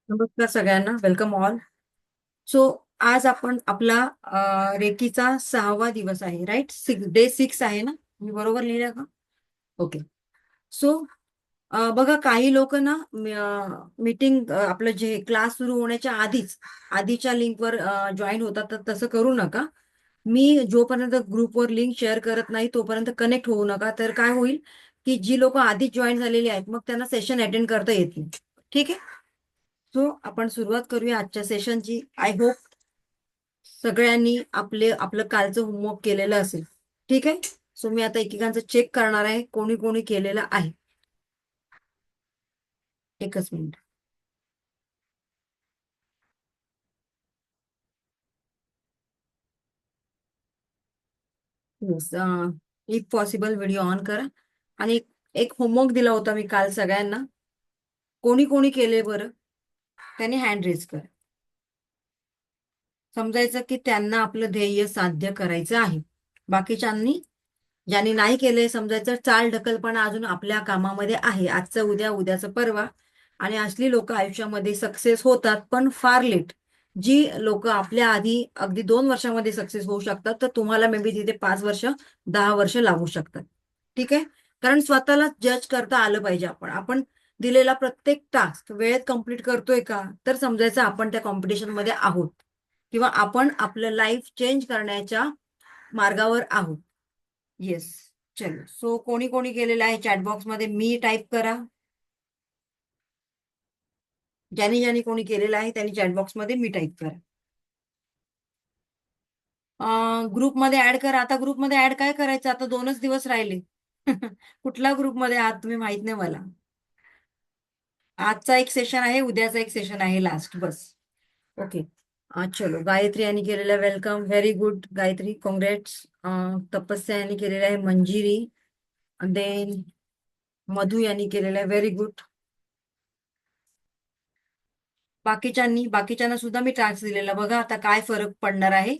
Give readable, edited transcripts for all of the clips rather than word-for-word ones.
नमस्कार सगळ्यांना, welcome all. So आज आपण आपला रेकीचा 6वा दिवस आहे, राईट? डे 6 आहे ना? मी बरोबर लिहिलं का? ओके. सो बघा, काही लोक ना मीटिंग आपलं जे क्लास सुरू होण्याच्या आधीच्या लिंकवर जॉईन होतात, तर तसं करू नका. मी जोपर्यंत ग्रुपवर लिंक शेअर करत नाही तोपर्यंत कनेक्ट होऊ नका. तर काय होईल की जी लोक आधीच जॉईन झालेली आहेत, मग त्यांना सेशन अटेंड करता येत नाही. ठीक आहे. सो आपण सुरुवात करूया आजच्या सेशनची. आय होप सगळ्यांनी आपलं कालचं होमवर्क केलेलं असेल. ठीक आहे. सो मी आता एकेकांचं चेक करणार आहे, कोणी कोणी केलेलं आहे. एकच minute. Yes. If possible video on करा. आणि एक होमवर्क दिला होता मी काल सगळ्यांना. कोणी कोणी केले बरं, त्यांनी हँड रेज करा. समजायचं की त्यांना आपलं ध्येय साध्य करायचं आहे. बाकीच्यांनी, ज्यांनी नाही केले, समजायचं चाल ढकलपणा अजून आपल्या कामामध्ये आहे. आजचं उद्या, उद्याचं परवा. आणि असली लोक आयुष्यामध्ये सक्सेस होतात, पण फार लेट. जी लोक आपल्या आधी अगदी 2 वर्षामध्ये सक्सेस होऊ शकतात, तर तुम्हाला मे बी तिथे 5 वर्ष, 10 वर्ष लागू शकतात. ठीक आहे. कारण स्वतःला जज करता आलं पाहिजे. आपण दिलेला प्रत्येक टास्क वेळेत कम्प्लीट करतोय का, तर समजायचं आपण त्या कॉम्पिटिशन मध्ये आहोत, किंवा आपण आपलं लाईफ चेंज करण्याच्या मार्गावर आहोत. येस. चलो. सो कोणी कोणी केलेलं आहे चॅटबॉक्स मध्ये मी टाईप करा. ज्यांनी ज्यांनी कोणी केलेलं आहे त्यांनी चॅटबॉक्स मध्ये मी टाईप करा. ग्रुपमध्ये ऍड करा. आता ग्रुपमध्ये ऍड काय करायचं, आता 2च दिवस राहिले. कुठल्या ग्रुपमध्ये आहात तुम्ही माहित नाही मला. आजचा एक सेशन आहे, उद्याचा एक सेशन आहे, लास्ट, बस. ओके. चलो. गायत्री यांनी केलेलं welcome, very good Gayatri, congrats. तपस्या यांनी केलेलं आहे मंजिरी. देन मधू यांनी केलेलं आहे, व्हेरी गुड. बाकीच्यांना सुद्धा मी टास्क दिलेला. बघा आता काय फरक पडणार आहे.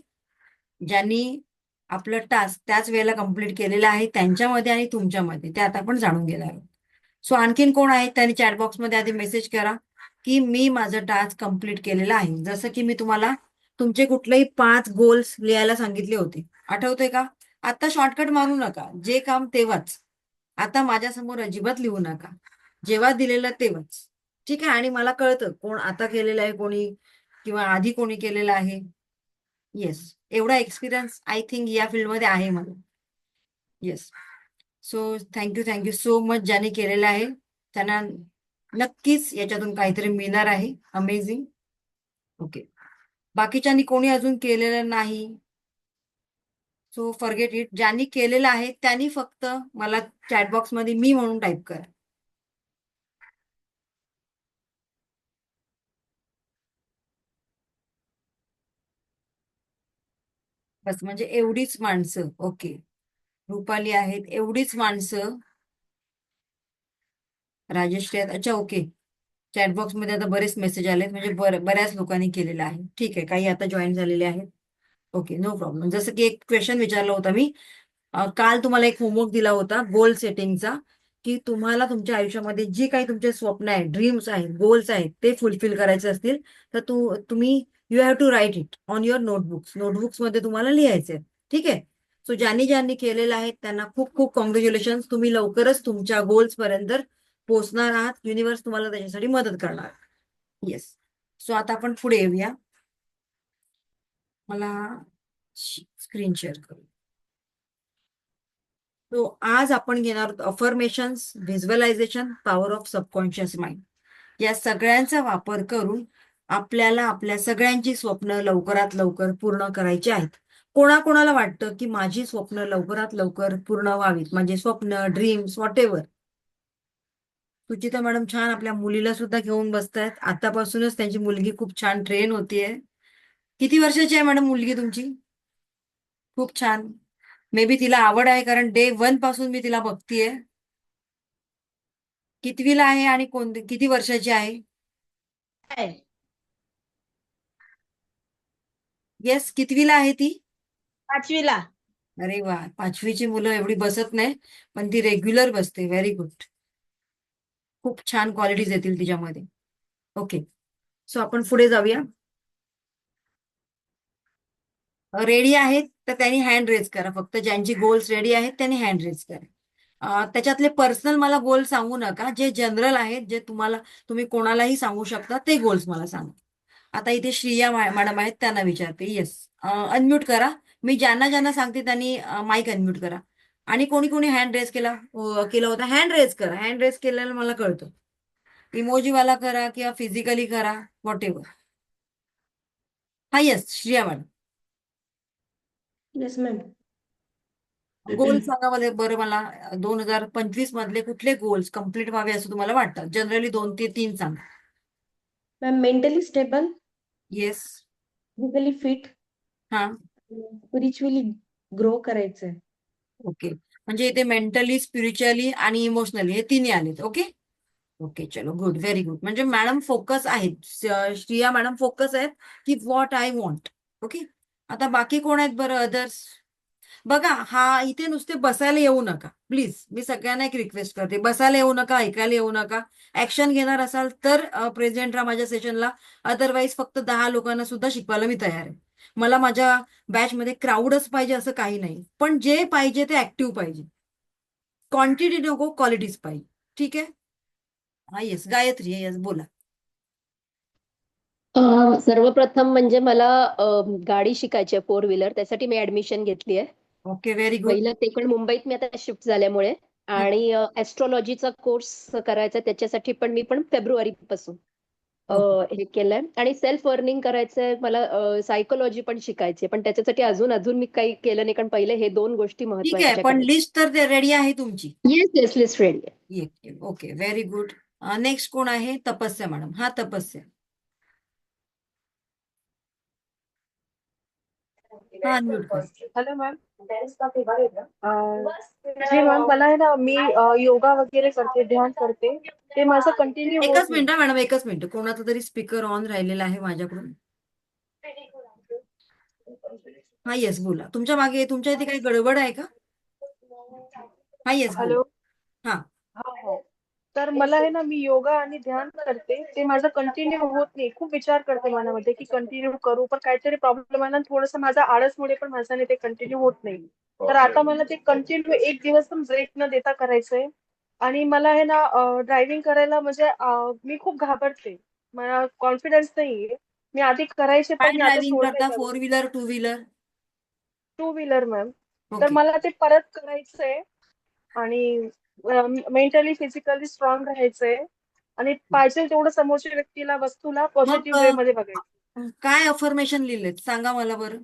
ज्यांनी आपलं टास्क त्याच वेळेला कंप्लीट केलेलं आहे त्यांच्यामध्ये आणि तुमच्यामध्ये, ते आता आपण जाणून घेणार आहोत. सो आणखीन कोण आहे त्यांनी चॅटबॉक्समध्ये आधी मेसेज करा की मी माझं टास्क कंप्लीट केलेलं आहे. जसं की मी तुम्हाला तुमचे कुठलेही 5 गोल्स लिहायला सांगितले होते, आठवते का? आता शॉर्टकट मारू नका, जे काम तेव्हाच. आता माझ्यासमोर अजिबात लिहू नका, जेव्हा दिलेलं तेव्हाच. ठीक आहे. आणि मला कळतं कोण आता केलेलं आहे, कोणी किंवा आधी कोणी केलेलं आहे. येस. एवढा एक्सपिरियन्स आय थिंक या फील्डमध्ये आहे मला. Yes. So thank you so much ज्यांनी केलेलं आहे. त्यांना नक्कीच याच्यातून काहीतरी मिळणार आहे. अमेझिंग. ओके. बाकीच्यांनी कोणी अजून केलेलं नाही, सो फॉरगेट इट. ज्यांनी केलेलं आहे त्यांनी फक्त मला चॅटबॉक्स मध्ये मी म्हणून टाईप करा. बस, म्हणजे एवढीच माणसं. ओके. रुपाली आहेत, एवढीच माणसं. राजेश्री आहेत, अच्छा, ओके. चॅटबॉक्स मध्ये आता बरेच मेसेज आलेत, म्हणजे बऱ्याच लोकांनी केलेलं आहे. ठीक आहे. काही आता जॉईन झालेले आहेत. Okay, no problem. जसं की एक क्वेश्चन विचारला होता मी काल, तुम्हाला एक होमवर्क दिला होता गोल सेटिंगचा, की तुम्हाला तुमच्या आयुष्यामध्ये जी काही तुमचे स्वप्न आहेत, ड्रीम्स आहेत, गोल्स आहेत, ते फुलफिल करायचे असतील, तर तुम्ही you have to write it on your notebooks मध्ये तुम्हाला लिहायचे. ठीक आहे. सो ज्यांनी ज्यांनी केलेलं आहे त्यांना खूप खूप कॉंग्रॅच्युलेशन. तुम्ही लवकरच तुमच्या गोल्स पर्यंत पोहोचणार आहात. युनिव्हर्स तुम्हाला त्याच्यासाठी मदत करणार. येस. सो आता आपण पुढे येऊया. मला स्क्रीन शेअर करू. तो आज आपण घेणार आहोत affirmations, visualisation, power of subconscious mind. या सगळ्यांचा वापर करून आपल्याला आपल्या सगळ्यांची स्वप्न लवकरात लवकर पूर्ण करायची आहेत. कोणाकोणाला वाटतं की माझी स्वप्न लवकरात लवकर पूर्ण व्हावीत, माझे स्वप्न, dreams, what ever. Suchita madam छान आपल्या मुलीला सुद्धा घेऊन बसतायत. आतापासूनच त्यांची मुलगी खूप छान ट्रेन होतीये. किती वर्षाची आहे मॅडम मुलगी तुमची? खूप छान. मे बी तिला आवड आहे, कारण डे 1 पासून मी तिला बघतीये. कितवीला आहे आणि किती वर्षाची आहे? आहे. येस, कितवीला आहे ती? 5वीला. अरे वा, 5वीची मुलं एवढी बसत नाही, पण ती रेग्युलर बसते. Very good. खूप छान क्वालिटीज येतील तिच्यामध्ये. ओके. सो आपण पुढे जाऊया. रेडी आहेत तर त्यांनी हँड रेज करा. फक्त ज्यांची गोल्स रेडी आहेत त्यांनी हँड रेज करा. त्याच्यातले पर्सनल मला गोल सांगू नका. जे जनरल आहेत, जे तुम्ही कोणालाही सांगू शकता, ते गोल्स मला सांगा. आता इथे श्रिया मॅडम आहेत, त्यांना विचारते. येस, अनम्यूट करा. मी ज्यांना ज्यांना सांगते त्यांनी माईक अनम्यूट करा. आणि कोणी कोणी हँड रेज केला होता, हँड रेज करा. हँड रेज केलेलं मला कळतं. इमोजीवाला करा किंवा फिजिकली करा, व्हॉट एव्हर. हा, yes, Shriya madam. Yes ma'am. Goal सांगा बरं मला. 2025 मधले कुठले गोल्स कम्प्लीट व्हावे असं तुम्हाला वाटतं? जनरली 2 ते 3 सांगा. Ma'am mentally stable, yes. Physically fit, हा, स्पिरिच्युअली ग्रो करायचंय. ओके. म्हणजे इथे मेंटली, स्पिरिच्युअली आणि इमोशनली हे तिन्ही आलेत. ओके ओके, चलो, गुड, व्हेरी गुड. म्हणजे मॅडम फोकस आहेत, श्रिया मॅडम फोकस आहेत की व्हॉट आय वॉन्ट. ओके. आता बाकी कोण आहेत बरं अदर्स? बघा, हा इथे नुसते बसायला येऊ नका प्लीज. मी सगळ्यांना एक रिक्वेस्ट करते, बसायला येऊ नका, ऐकायला येऊ नका. ऍक्शन घेणार असाल तर प्रेझेंट राहा माझ्या सेशनला. अदरवाईज फक्त 10 लोकांना सुद्धा शिकवायला मी तयार आहे. मला माझ्या बॅचमध्ये क्राऊडच पाहिजे असं काही नाही, पण जे पाहिजे ते ऍक्टिव्ह पाहिजे. क्वांटिटी नको, क्वालिटीज पाहिजे. ठीक आहे? हा, येस, गायत्री, येस, बोला. सर्वप्रथम म्हणजे मला गाडी शिकायची आहे 4 व्हीलर. त्यासाठी मी ऍडमिशन घेतली आहे. Okay, very good. पहिलं ते पण मुंबईत मी आता शिफ्ट झाल्यामुळे. आणि ऍस्ट्रॉलॉजीचा कोर्स करायचा त्याच्यासाठी पण मी पण फेब्रुवारी पासून हे केलंय. आणि सेल्फ अर्निंग करायचंय मला. सायकोलॉजी पण शिकायची पण त्याच्यासाठी अजून मी काही केलं नाही, कारण पहिले हे 2 गोष्टी ठीक आहे, महत्वाच्या पण करायच्या. लिस्ट तर रेडी आहे तुमची? येस येस, लिस्ट रेडी आहे. Okay, very good. नेक्स्ट कोण आहे? तपस्या मॅडम. हा, तपस्या. हा, अनम्यूट कर. Hello ma'am. जी मॅम, मला आहे ना, मी योगा वगैरे करते, ध्यान करते. ते माझं कंटिन्यू होत एकच नाही. मिनिट मॅडम, एकच मिनिट. कोणाचा तरी स्पीकर ऑन राहिलेला आहे माझ्याकडून. हा, येस, बोला. तुमच्या इथे काही गडबड आहे का? हा, येस, बोला. हॅलो. हा, हो. तर मला आहे ना, मी योगा आणि ध्यान करते. ते माझं कंटिन्यू होत नाही. खूप विचार करते मनामध्ये की कंटिन्यू करू, पण काहीतरी प्रॉब्लेम आहे ना, थोडंसं माझा आळसमुळे पण माझ्याने ते कंटिन्यू होत नाही. तर आता मला ते कंटिन्यू एक दिवस पण ब्रेक न देता करायचंय. आणि मला आहे ना, ड्रायव्हिंग करायला म्हणजे मी खूप घाबरते. मला कॉन्फिडन्स नाहीये. मी आधी करायचे काय पण मी आता ड्रायव्हिंग सोडलंय करता? करणं. 4 व्हीलर, 2 व्हीलर? 2 wheeler ma'am. तर ओके. मला ते परत करायचंय. आणि मेंटली फिजिकली स्ट्रॉंग राहायचंय. आणि पाहिजे तेवढं समोरच्या व्यक्तीला, वस्तूला मग पॉझिटिव्ह वे मध्ये बघायचं. काय अफर्मेशन लिहिलेत सांगा मला बरं.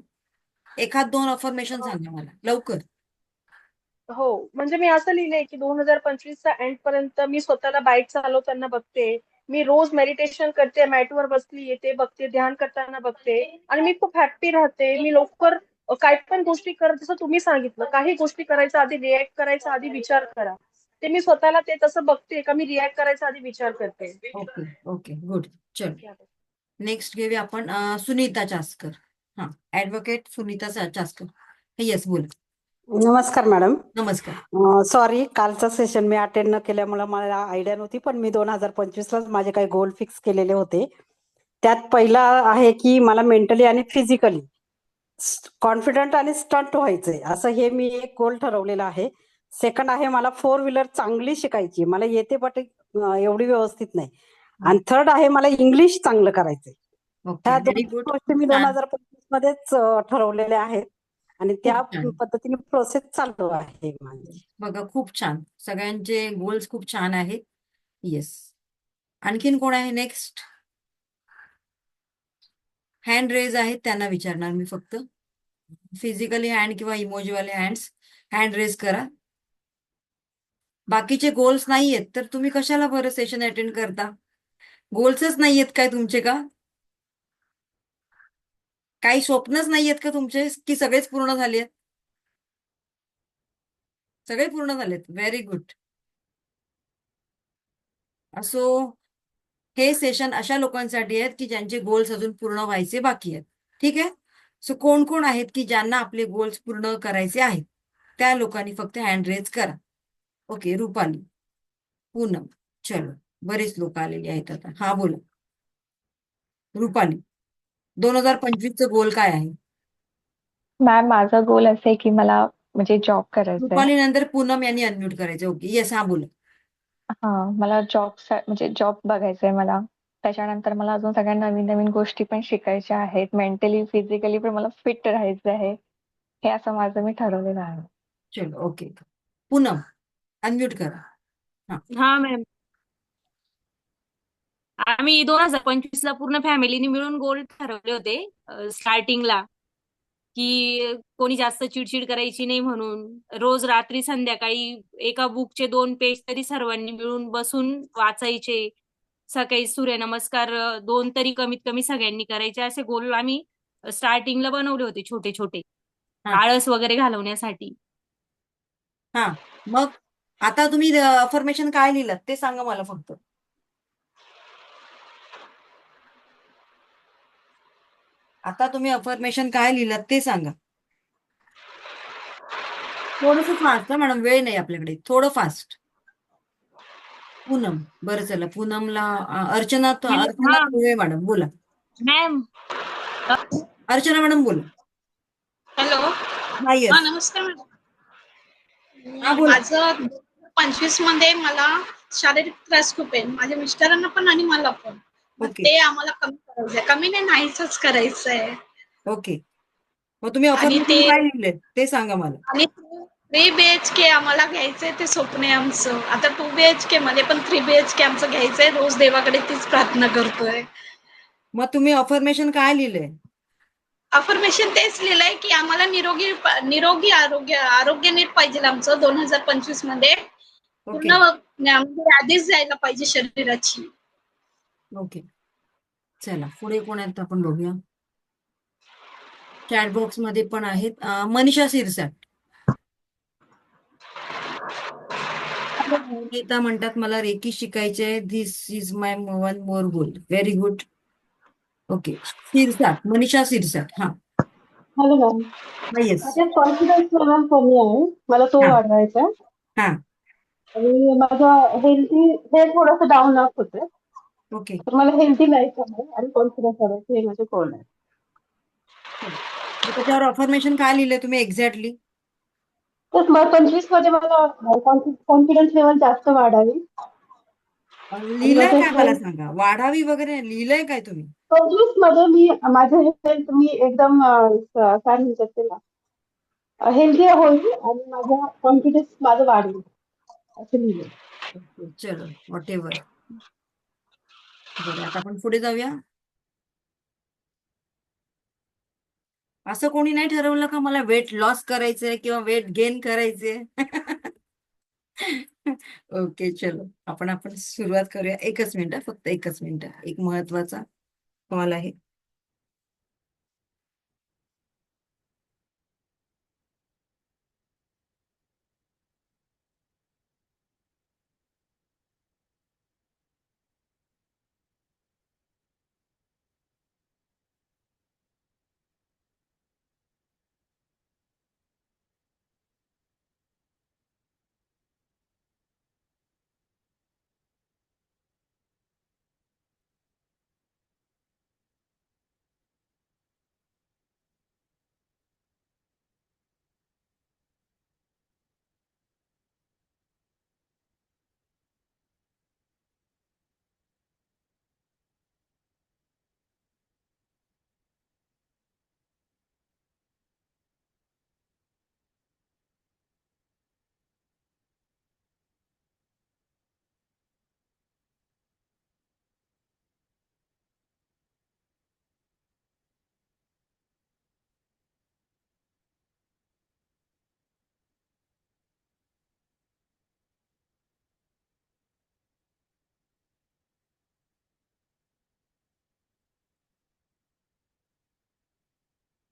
1-2 अफर्मेशन सांगा मला लवकर. हो, म्हणजे मी असं लिहिलंय की 2025च्या एंड पर्यंत मी स्वतःला बाईक चालवताना बघते. मी रोज मेडिटेशन करते, मॅटवर बसली येते बघते, ध्यान करताना बघते. आणि मी खूप हॅप्पी राहते. मी लवकर काही पण गोष्टी करत, जसं तुम्ही सांगितलं, काही गोष्टी करायच्या आधी, रिॲक्ट करायचा आधी विचार करा. ते मी स्वतःला ते तसं बघते का मी रिॲक्ट करायचा आधी विचार करते. Okay okay, good. चल, नेक्स्ट घेऊया आपण सुनीता चास्कर. हा, ऍडव्होकेट सुनीता चास्कर. येस, बोल. नमस्कार मॅडम. नमस्कार. सॉरी, कालचं सेशन मी अटेंड न केल्यामुळे मला आयडिया नव्हती, पण मी 2025लाच माझे काही गोल फिक्स केलेले होते. त्यात पहिला आहे की मला मेंटली आणि फिजिकली कॉन्फिडंट आणि स्टंट व्हायचंय, असं हे मी एक गोल ठरवलेलं आहे. सेकंड आहे मला 4 व्हीलर चांगली शिकायची, मला येते बट एवढी व्यवस्थित नाही. आणि थर्ड आहे मला इंग्लिश चांगलं करायचंय. ओके, ह्या व्हेरी 2 गुड. गोष्टी मी छान, 2025 मध्येच ठरवलेल्या आहेत. आणि खूप त्या छान. पद्धतीने प्रोसेस चालू आहे माझी. बघा, खूप छान. सगळ्यांचे गोल्स खूप छान आहेत. येस. आणखीन कोण आहे नेक्स्ट? हँड रेज आहेत, त्यांना विचारणार मी फक्त. फिजिकली हँड किंवा इमोजीवाले हँड रेज करा. बाकीचे गोल्स नाहीयेत तर तुम्ही कशाला बरं सेशन अटेंड करता? गोल्सच नाहीयेत काय तुमचे का? काही स्वप्नच नाहीयेत का तुमचे, की सगळेच पूर्ण झाले? सगळे पूर्ण झालेत, व्हेरी गुड. असो, हे सेशन अशा लोकांसाठी आहेत की ज्यांचे गोल्स अजून पूर्ण व्हायचे बाकी आहेत. ठीक आहे? सो कोण कोण आहेत की ज्यांना आपले गोल्स पूर्ण करायचे आहेत? त्या लोकांनी फक्त हँड रेज करा. ओके, रुपाली, पूनम, चलो, बरेच लोक आलेले आहेत आता. हा, बोला. रुपाली 2025चं गोल काय आहे? मॅम माझा गोल असं आहे की मला म्हणजे जॉब करायचा आहे. रुपाली नंतर पूनम यांनी अनम्यूट करायचं. ओके, येस, हा बोला. मला म्हणजे जॉब बघायचा आहे मला. त्याच्यानंतर मला अजून सगळ्या नवीन नवीन गोष्टी पण शिकायच्या आहेत. मेंटली फिजिकली पण मला फिट राहायचं आहे. हे असं माझं मी ठरवलेलं आहे. चलो, ओके. पूनम अनम्यूट करा. हा मॅम, आम्ही 2025ला पूर्ण फॅमिलीने मिळून गोल ठरवले होते स्टार्टिंगला, की कोणी जास्त चिडचिड करायची नाही म्हणून. रोज रात्री संध्याकाळी एका बुकचे 2 पेज तरी सर्वांनी मिळून बसून वाचायचे. सकाळी सूर्यनमस्कार 2 तरी कमीत कमी सगळ्यांनी करायचे. असे गोल आम्ही स्टार्टिंगला बनवले होते छोटे छोटे, हा. आळस वगैरे घालवण्यासाठी. हा, मग आता तुम्ही अफर्मेशन काय लिहिलं ते सांगा मला फक्त. आता तुम्ही अफर्मेशन काय लिहिलं ते सांगा. थोडस फास्ट, मॅडम, वेळ नाही आपल्याकडे, थोडं फास्ट. पूनम, बरं चला, पूनमला अर्चना वेळ मॅडम बोला. मॅम, अर्चना मॅडम बोला. हॅलो. हा, येस. नमस्कार मॅडम. हा, बोला. माझं 25 मध्ये मला शारीरिक त्रास खूप आहे, माझ्या मिस्टरांना पण आणि मला पण. मग ओके. ते आम्हाला कमी करायचंय, कमी नाही, नाहीच करायचंय. ओके, मग तुम्ही आणि अफर्मेशन ते काय लिहिले ते सांगा मला. आणि 3 BHK आम्हाला घ्यायचंय, ते स्वप्न आहे आमचं. आता 2 BHK मध्ये पण 3 BHK आमचं घ्यायचंय. रोज देवाकडे तीच प्रार्थना करतोय. मग तुम्ही अफर्मेशन काय लिहिलंय? अफर्मेशन तेच लिहिलंय की आम्हाला निरोगी आरोग्य नीट पाहिजे आमचं 2025 मध्ये. ओके. पूर्ण यादीच जायला पाहिजे शरीराची. ओके, चला पुढे कोण आहेत आपण बघूया. चॅट बॉक्स मध्ये पण आहेत. मनीषा सिरसाट. गीता म्हणतात मला रेकी शिकायचे, this is my one more goal. Very good. Okay, Sirsat, Manisha Sirsat. हा, हॅलो मॅम, येस. माझ्या कॉन्फिडन्स लेवल कमी आहे, मला तो हा. वाढवायचा आहे. हा, आणि माझं हे थोडंसं डाऊन अप होतं, ओके. तर मला हेल्दी लाईफ आहे आणि कॉन्फिडन्स वाढवायचं, हे माझे गोल आहे. मग त्याच्यावर अफर्मेशन काय लिहिलंय तुम्ही एक्झॅक्टली? तर मग 25 मध्ये मला कॉन्फिडन्स लेवल जास्त वाढावी. लिहिलंय काय मला सांगा. वाढावी वगैरे नाही, लिहिलंय काय तुम्ही? 25 मध्ये मी माझं हेल्थ मी एकदम काय म्हणतात त्याला, हेल्दी होईल आणि माझा कॉन्फिडन्स माझं वाढेल असं लिहिलं. ओके, चलो, व्हॉट एव्हर. बरं, आता आपण पुढे जाऊया. असं कोणी नाही ठरवलं का मला वेट लॉस करायचंय किंवा वेट गेन करायचंय? ओके, चलो, आपण सुरुवात करूया. एकच मिनिट, फक्त एकच मिनिट. एक महत्वाचा कॉल आहे.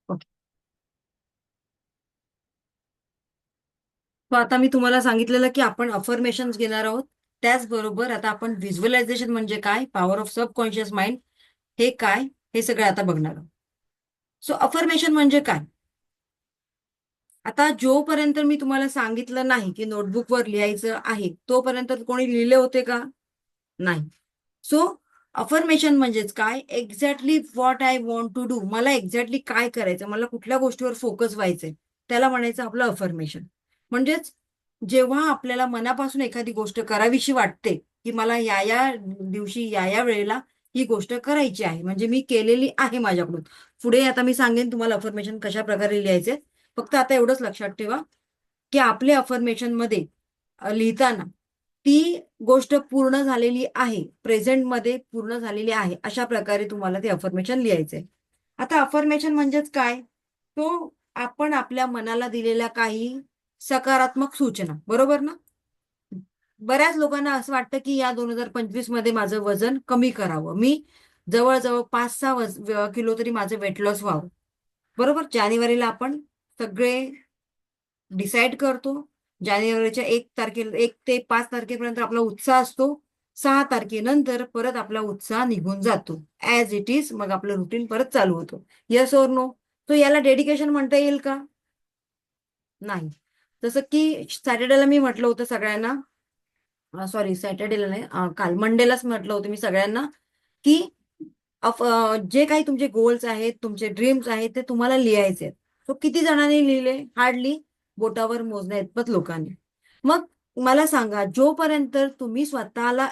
ओके, तर आता मी तुम्हाला सांगितलेलं की आपण अफर्मेशन्स घेणार आहोत. त्याचबरोबर आता आपण व्हिज्युअलायझेशन म्हणजे काय, पॉवर ऑफ सबकॉन्शियस माइंड हे काय, हे सगळं आता बघणार आहोत. सो अफर्मेशन म्हणजे काय? आता जोपर्यंत मी तुम्हाला सांगितलं नाही की नोटबुकवर लिहायचं आहे, तोपर्यंत कोणी लिहिले होते का? नाही. सो अफर्मेशन म्हणजेच काय, exactly what I want to do, मला एक्झॅक्टली काय करायचं, मला कुठल्या गोष्टीवर फोकस व्हायचंय, त्याला म्हणायचं आपलं अफर्मेशन. म्हणजेच जेव्हा आपल्याला मनापासून एखादी गोष्ट करावीशी वाटते, की मला या या दिवशी या या वेळेला ही गोष्ट करायची आहे, म्हणजे मी केलेली आहे माझ्याकडून. पुढे आता मी सांगेन तुम्हाला अफर्मेशन कशा प्रकारे लिहायचे. फक्त आता एवढंच लक्षात ठेवा की आपले अफर्मेशन मध्ये लिहिताना ती गोष्ट पूर्ण झालेली आहे, प्रेझेंटमध्ये पूर्ण झालेली आहे, अशा प्रकारे तुम्हाला ते अफर्मेशन लिहायचंय. आता अफर्मेशन म्हणजेच काय, तो आपण आपल्या मनाला दिलेल्या काही सकारात्मक सूचना, बरोबर ना. बऱ्याच लोकांना असं वाटतं की या 2025 मध्ये माझं वजन कमी करावं, मी जवळजवळ 5-6 किलो तरी माझं वेट लॉस व्हावं, बरोबर. जानेवारीला आपण सगळे डिसाईड करतो. जानेवारीच्या 1 ते 5 तारखेपर्यंत आपला उत्साह असतो. 6 तारखेनंतर परत आपला उत्साह निघून जातो ऍज इट इज. मग आपलं रुटीन परत चालू होतो. Yes or no. तो याला डेडिकेशन म्हणता येईल का? नाही. जसं की सॅटर्डेला मी म्हटलं होतं सगळ्यांना, सॉरी सॅटर्डेला नाही, काल मंडेलाच म्हटलं होतं मी सगळ्यांना की जे काही तुमचे गोल्स आहेत, तुमचे ड्रीम्स आहेत, ते तुम्हाला लिहायचे आहेत. तो किती जणांनी लिहिले? हार्डली बोटावर मोजण्या इतपत लोकांनी. मग मला सांगा, जोपर्यंत तुम्ही स्वतःला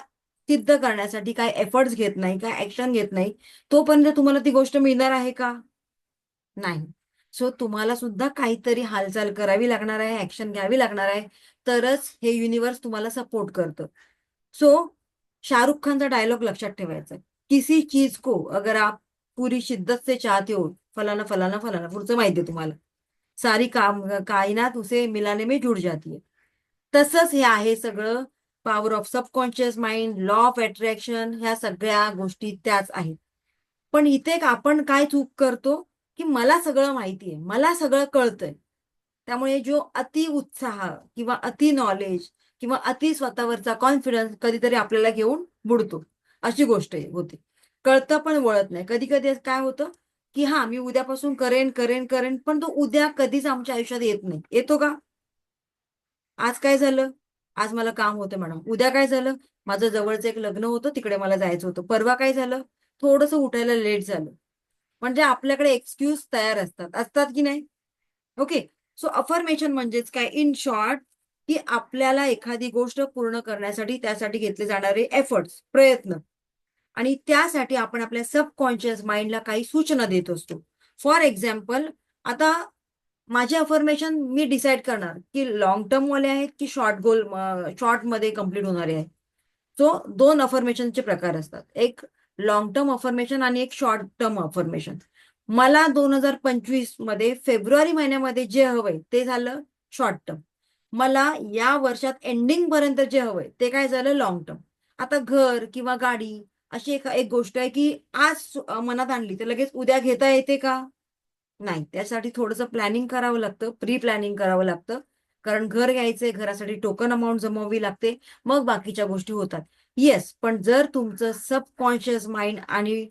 सिद्ध करण्यासाठी काय एफर्ट्स घेत नाही, काय ऍक्शन घेत नाही, तोपर्यंत तुम्हाला ती गोष्ट मिळणार आहे का? नाही. सो तुम्हाला सुद्धा काहीतरी हालचाल करावी लागणार आहे, ऍक्शन घ्यावी लागणार आहे, तरच हे युनिवर्स तुम्हाला सपोर्ट करतं. सो शाहरुख खानचा डायलॉग लक्षात ठेवायचा, किसी चीज को अगर आप पूरी शिद्दत से चाहते हो, फलाना फलाना फलाना, पुढचं माहितीये तुम्हाला, सारी कायनात उसे मिलाने में जुड़ जाती है. तसंच हे आहे सगळं. Power of subconscious mind, law of attraction, ह्या सगळ्या गोष्टी त्याच आहेत. पण इथे आपण काय चूक करतो की मला सगळं माहितीये, मला सगळं कळतंय, त्यामुळे जो अति उत्साह किंवा अति नॉलेज किंवा अति स्वतःवरचा कॉन्फिडन्स कधीतरी आपल्याला घेऊन बुडतो, अशी गोष्ट होते. कळतं पण वळत नाही. कधी कधी काय होतं की हा मी उद्यापासून करेन करेन करेन, पण तो उद्या कधीच आमच्या आयुष्यात येत नाही. येतो का? आज काय झालं? आज मला काम होतं मॅडम. उद्या काय झालं? माझं जवळचं एक लग्न होतं, तिकडे मला जायचं होतं. परवा काय झालं? थोडंसं उठायला लेट झालं. म्हणजे आपल्याकडे एक्सक्यूज तयार असतात, असतात की नाही? ओके. सो अफर्मेशन म्हणजेच काय, इन शॉर्ट, की आपल्याला एखादी गोष्ट पूर्ण करण्यासाठी त्यासाठी घेतले जाणारे एफर्ट्स, प्रयत्न, आणि त्यासाठी आपण आपल्या सबकॉन्शियस माइंडला काही सूचना देत असतो. फॉर एक्झाम्पल, आता माझे अफर्मेशन मी डिसाईड करणार की लॉंग टर्म वाले आहेत की शॉर्ट मध्ये कम्प्लीट होणारे आहेत. सो 2 अफर्मेशनचे प्रकार असतात, एक लॉंग टर्म अफर्मेशन आणि एक शॉर्ट टर्म अफर्मेशन. मला 2025 मध्ये फेब्रुवारी महिन्यामध्ये जे हवंय ते झालं शॉर्ट टर्म. मला या वर्षात एंडिंग पर्यंत जे हवंय ते काय झालं, लॉंग टर्म. आता घर किंवा गाडी अशी एक गोष्ट आहे की आज मनात आणली तर लगेच उद्या घेता येते का? नाही. त्यासाठी थोडंसं प्लॅनिंग करावं लागतं, प्री प्लॅनिंग करावं लागतं. कारण घर घ्यायचंय, घरासाठी टोकन अमाऊंट जमवावी लागते, मग बाकीच्या गोष्टी होतात. येस, पण जर तुमचं सबकॉन्शियस माइंड आणि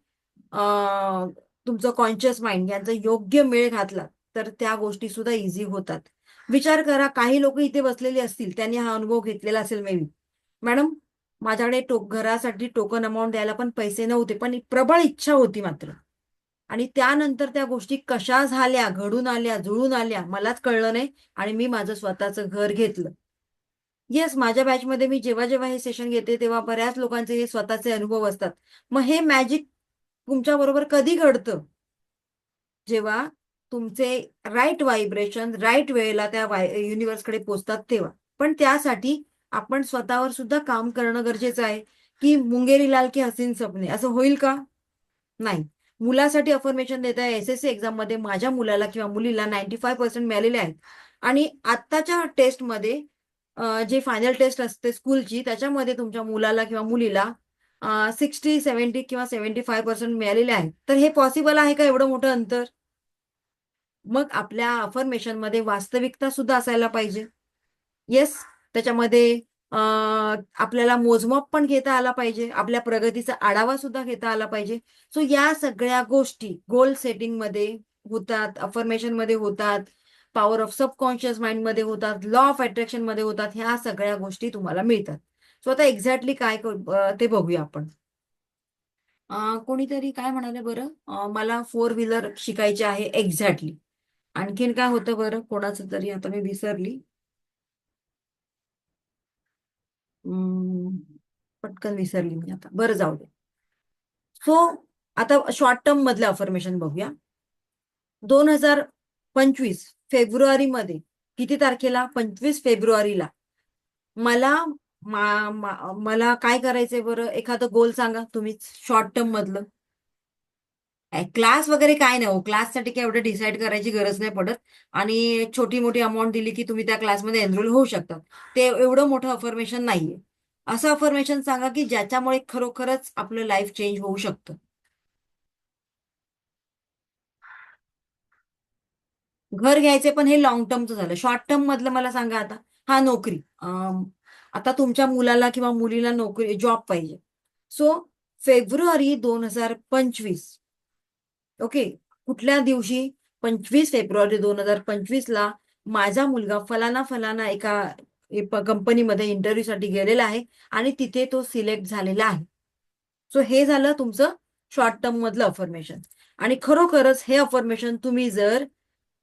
तुमचं कॉन्शियस माइंड यांचा योग्य मेळ घातला तर त्या गोष्टी सुद्धा इझी होतात. विचार करा, काही लोक इथे बसलेली असतील, त्यांनी हा अनुभव घेतलेला असेल मे बी. मॅडम, माझ्याकडे घरासाठी टोकन अमाऊंट द्यायला पण पैसे नव्हते, पण प्रबळ इच्छा होती मात्र. आणि त्यानंतर त्या गोष्टी कशा झाल्या, घडून आल्या, जुळून आल्या, मलाच कळलं नाही, आणि मी माझं स्वतःचं घर घेतलं. येस, माझ्या बॅचमध्ये मी जेव्हा जेव्हा हे सेशन घेते तेव्हा बऱ्याच लोकांचे हे स्वतःचे अनुभव असतात. मग हे मॅजिक तुमच्या बरोबर कधी घडतं? जेव्हा तुमचे राईट व्हायब्रेशन राईट वेळेला त्या युनिव्हर्सकडे पोचतात तेव्हा. पण त्यासाठी आपण स्वतःवर सुद्धा काम करणं गरजेचं आहे. की मुंगेरी लाल की हसीन सपने, असं होईल का? नाही. मुलासाठी अफर्मेशन देत आहे. SSC एक्झाम मध्ये माझ्या मुलाला किंवा मुलीला 95% मिळालेले आहेत, आणि आत्ताच्या टेस्टमध्ये जे फायनल टेस्ट असते स्कूलची, त्याच्यामध्ये तुमच्या मुलाला किंवा मुलीला 60, 70 किंवा 75% मिळालेले आहेत. तर हे पॉसिबल आहे का, एवढं मोठं अंतर? मग आपल्या अफर्मेशन मध्ये वास्तविकता सुद्धा असायला पाहिजे. येस, त्याच्यामध्ये आपल्याला मोजमाप पण घेता आला पाहिजे, आपल्या प्रगतीचा आढावा सुद्धा घेता आला पाहिजे. सो या सगळ्या गोष्टी गोल सेटिंग मध्ये होतात, अफर्मेशन मध्ये होतात, पॉवर ऑफ सबकॉन्शियस माइंड मध्ये होतात, लॉ ऑफ अट्रॅक्शन मध्ये होतात. ह्या सगळ्या गोष्टी तुम्हाला मिळतात. सो आता एक्झॅक्टली काय ते बघूया आपण. कोणीतरी काय म्हणाले बरं, मला 4 व्हीलर शिकायची आहे एक्झॅक्टली. आणखीन काय होतं बरं, कोणाचं तरी आता मी विसरली. पटकन विसरली मी आता, बरं जाऊ दे. सो आता शॉर्ट टर्म मधलं अफर्मेशन बघूया. 2025 फेब्रुवारीमध्ये, किती तारखेला, 25 फेब्रुवारीला मला मला काय करायचंय बरं, एखादं गोल सांगा तुम्ही शॉर्ट टर्म मधलं. क्लास वगैरे काय नाही हो, क्लाससाठी काय एवढं डिसाईड करायची गरज नाही पडत. आणि छोटी मोठी अमाऊंट दिली की तुम्ही त्या क्लासमध्ये एनरोल होऊ शकतात. ते एवढं मोठं अफर्मेशन नाहीये. असं अफर्मेशन सांगा की ज्याच्यामुळे खरोखरच आपलं लाईफ चेंज होऊ शकतं. घर घ्यायचे, पण हे लॉंग टर्मचं झालं. शॉर्ट टर्म मधलं मला सांगा आता. हा, नोकरी. आता तुमच्या मुलाला किंवा मुलीला नोकरी, जॉब पाहिजे. सो फेब्रुवारी 2025, ओके, कुठल्या दिवशी, 25 फेब्रुवारी 2025ला माझा मुलगा फलाना फलाना एका कंपनीमध्ये इंटरव्ह्यूसाठी गेलेला आहे आणि तिथे तो सिलेक्ट झालेला आहे. सो हे झालं तुमचं शॉर्ट टर्म मधलं अफर्मेशन. आणि खरोखरच हे अफर्मेशन तुम्ही जर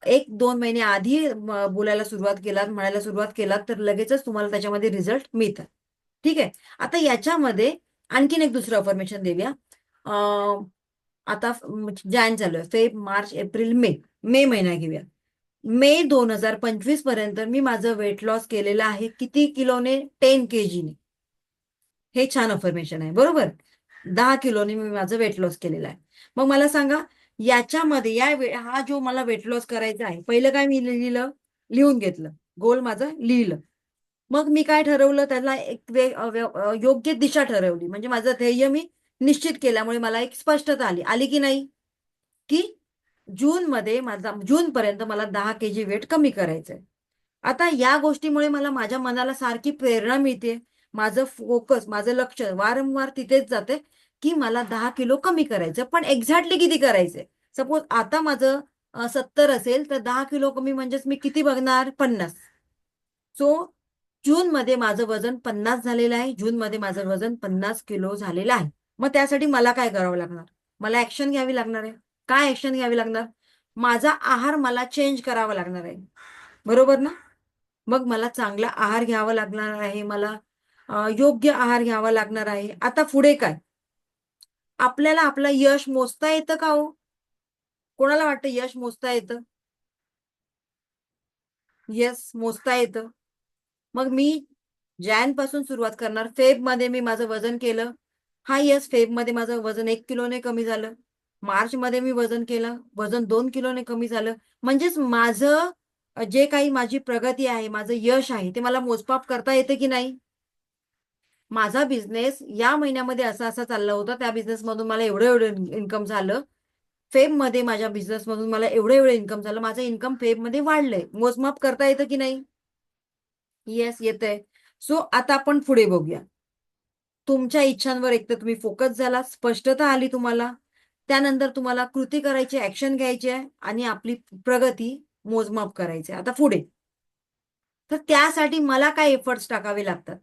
1-2 महिने आधी बोलायला सुरुवात केलात, म्हणायला सुरुवात केलात, तर लगेचच तुम्हाला त्याच्यामध्ये रिझल्ट मिळतात. ठीक आहे. आता याच्यामध्ये आणखीन एक दुसरं अफर्मेशन देऊया. आता जॅन चालू आहे, फेब, मार्च, एप्रिल, मे महिना घेऊया. मे 2025 पर्यंत मी माझं वेट लॉस केलेलं आहे किती किलोने, 10 kg. हे छान अफर्मेशन आहे, बरोबर. 10 किलोने मी माझं वेट लॉस केलेलं आहे. मग मला सांगा, याच्यामध्ये हा जो मला वेट लॉस करायचा आहे, पहिलं काय मी लिहून घेतलं, गोल माझं लिहिलं. मग मी काय ठरवलं, त्याला एक योग्य दिशा ठरवली. म्हणजे माझं ध्येय मी निश्चित केल्यामुळे मला एक स्पष्टता आली की नाही, की जून पर्यंत मला 10 kg वेट कमी करायचंय. आता या गोष्टीमुळे मला माझ्या मनाला सारखी प्रेरणा मिळते. माझं फोकस, माझं लक्ष वारंवार तिथेच जाते की मला 10 किलो कमी करायचं. पण एक्झॅक्टली किती करायचंय? सपोज आता माझं 70 असेल, तर 10 किलो कमी म्हणजेच मी किती बघणार, 50. सो जूनमध्ये माझं वजन 50 झालेलं आहे. जूनमध्ये माझं वजन 50 किलो झालेलं आहे. मग त्यासाठी मला काय करावं लागणार? मला ऍक्शन घ्यावी लागणार आहे. काय ऍक्शन घ्यावी लागणार? माझा आहार मला चेंज करावा लागणार आहे, बरोबर ना. मग मला चांगला आहार घ्यावा लागणार आहे, मला योग्य आहार घ्यावा लागणार आहे. आता पुढे काय, आपल्याला आपलं यश मोजता येतं का हो? कोणाला वाटतं यश मोजता येतं? यस, मोजता येतं. मग मी जॅन पासून सुरुवात करणार. फेब मध्ये मी माझं वजन केलं. हा, यस, फेब मध्ये माझं वजन 1 किलोने कमी झालं. मार्च मध्ये मी वजन केलं, वजन 2 किलोने कमी झालं. म्हणजेच माझं जे काही माझी प्रगती आहे, माझं यश आहे, ते मला मोजमाप करता येतं की नाही. माझा बिझनेस या महिन्यामध्ये असा चालला होता, त्या बिझनेसमधून मला एवढं इन्कम झालं. फेब मध्ये माझ्या बिझनेसमधून मला एवढं इन्कम झालं. माझं इन्कम फेब मध्ये वाढलंय. मोजमाप करता येतं की नाही? येस, येतंय. सो आता आपण पुढे बघूया. तुमच्या इच्छांवर एकतर तुम्ही फोकस झाला, स्पष्टता आली तुम्हाला. त्यानंतर तुम्हाला कृती करायची, ऍक्शन घ्यायची आहे आणि आपली प्रगती मोजमाप करायची. आता पुढे, तर त्यासाठी मला काय एफर्ट्स टाकावे लागतात?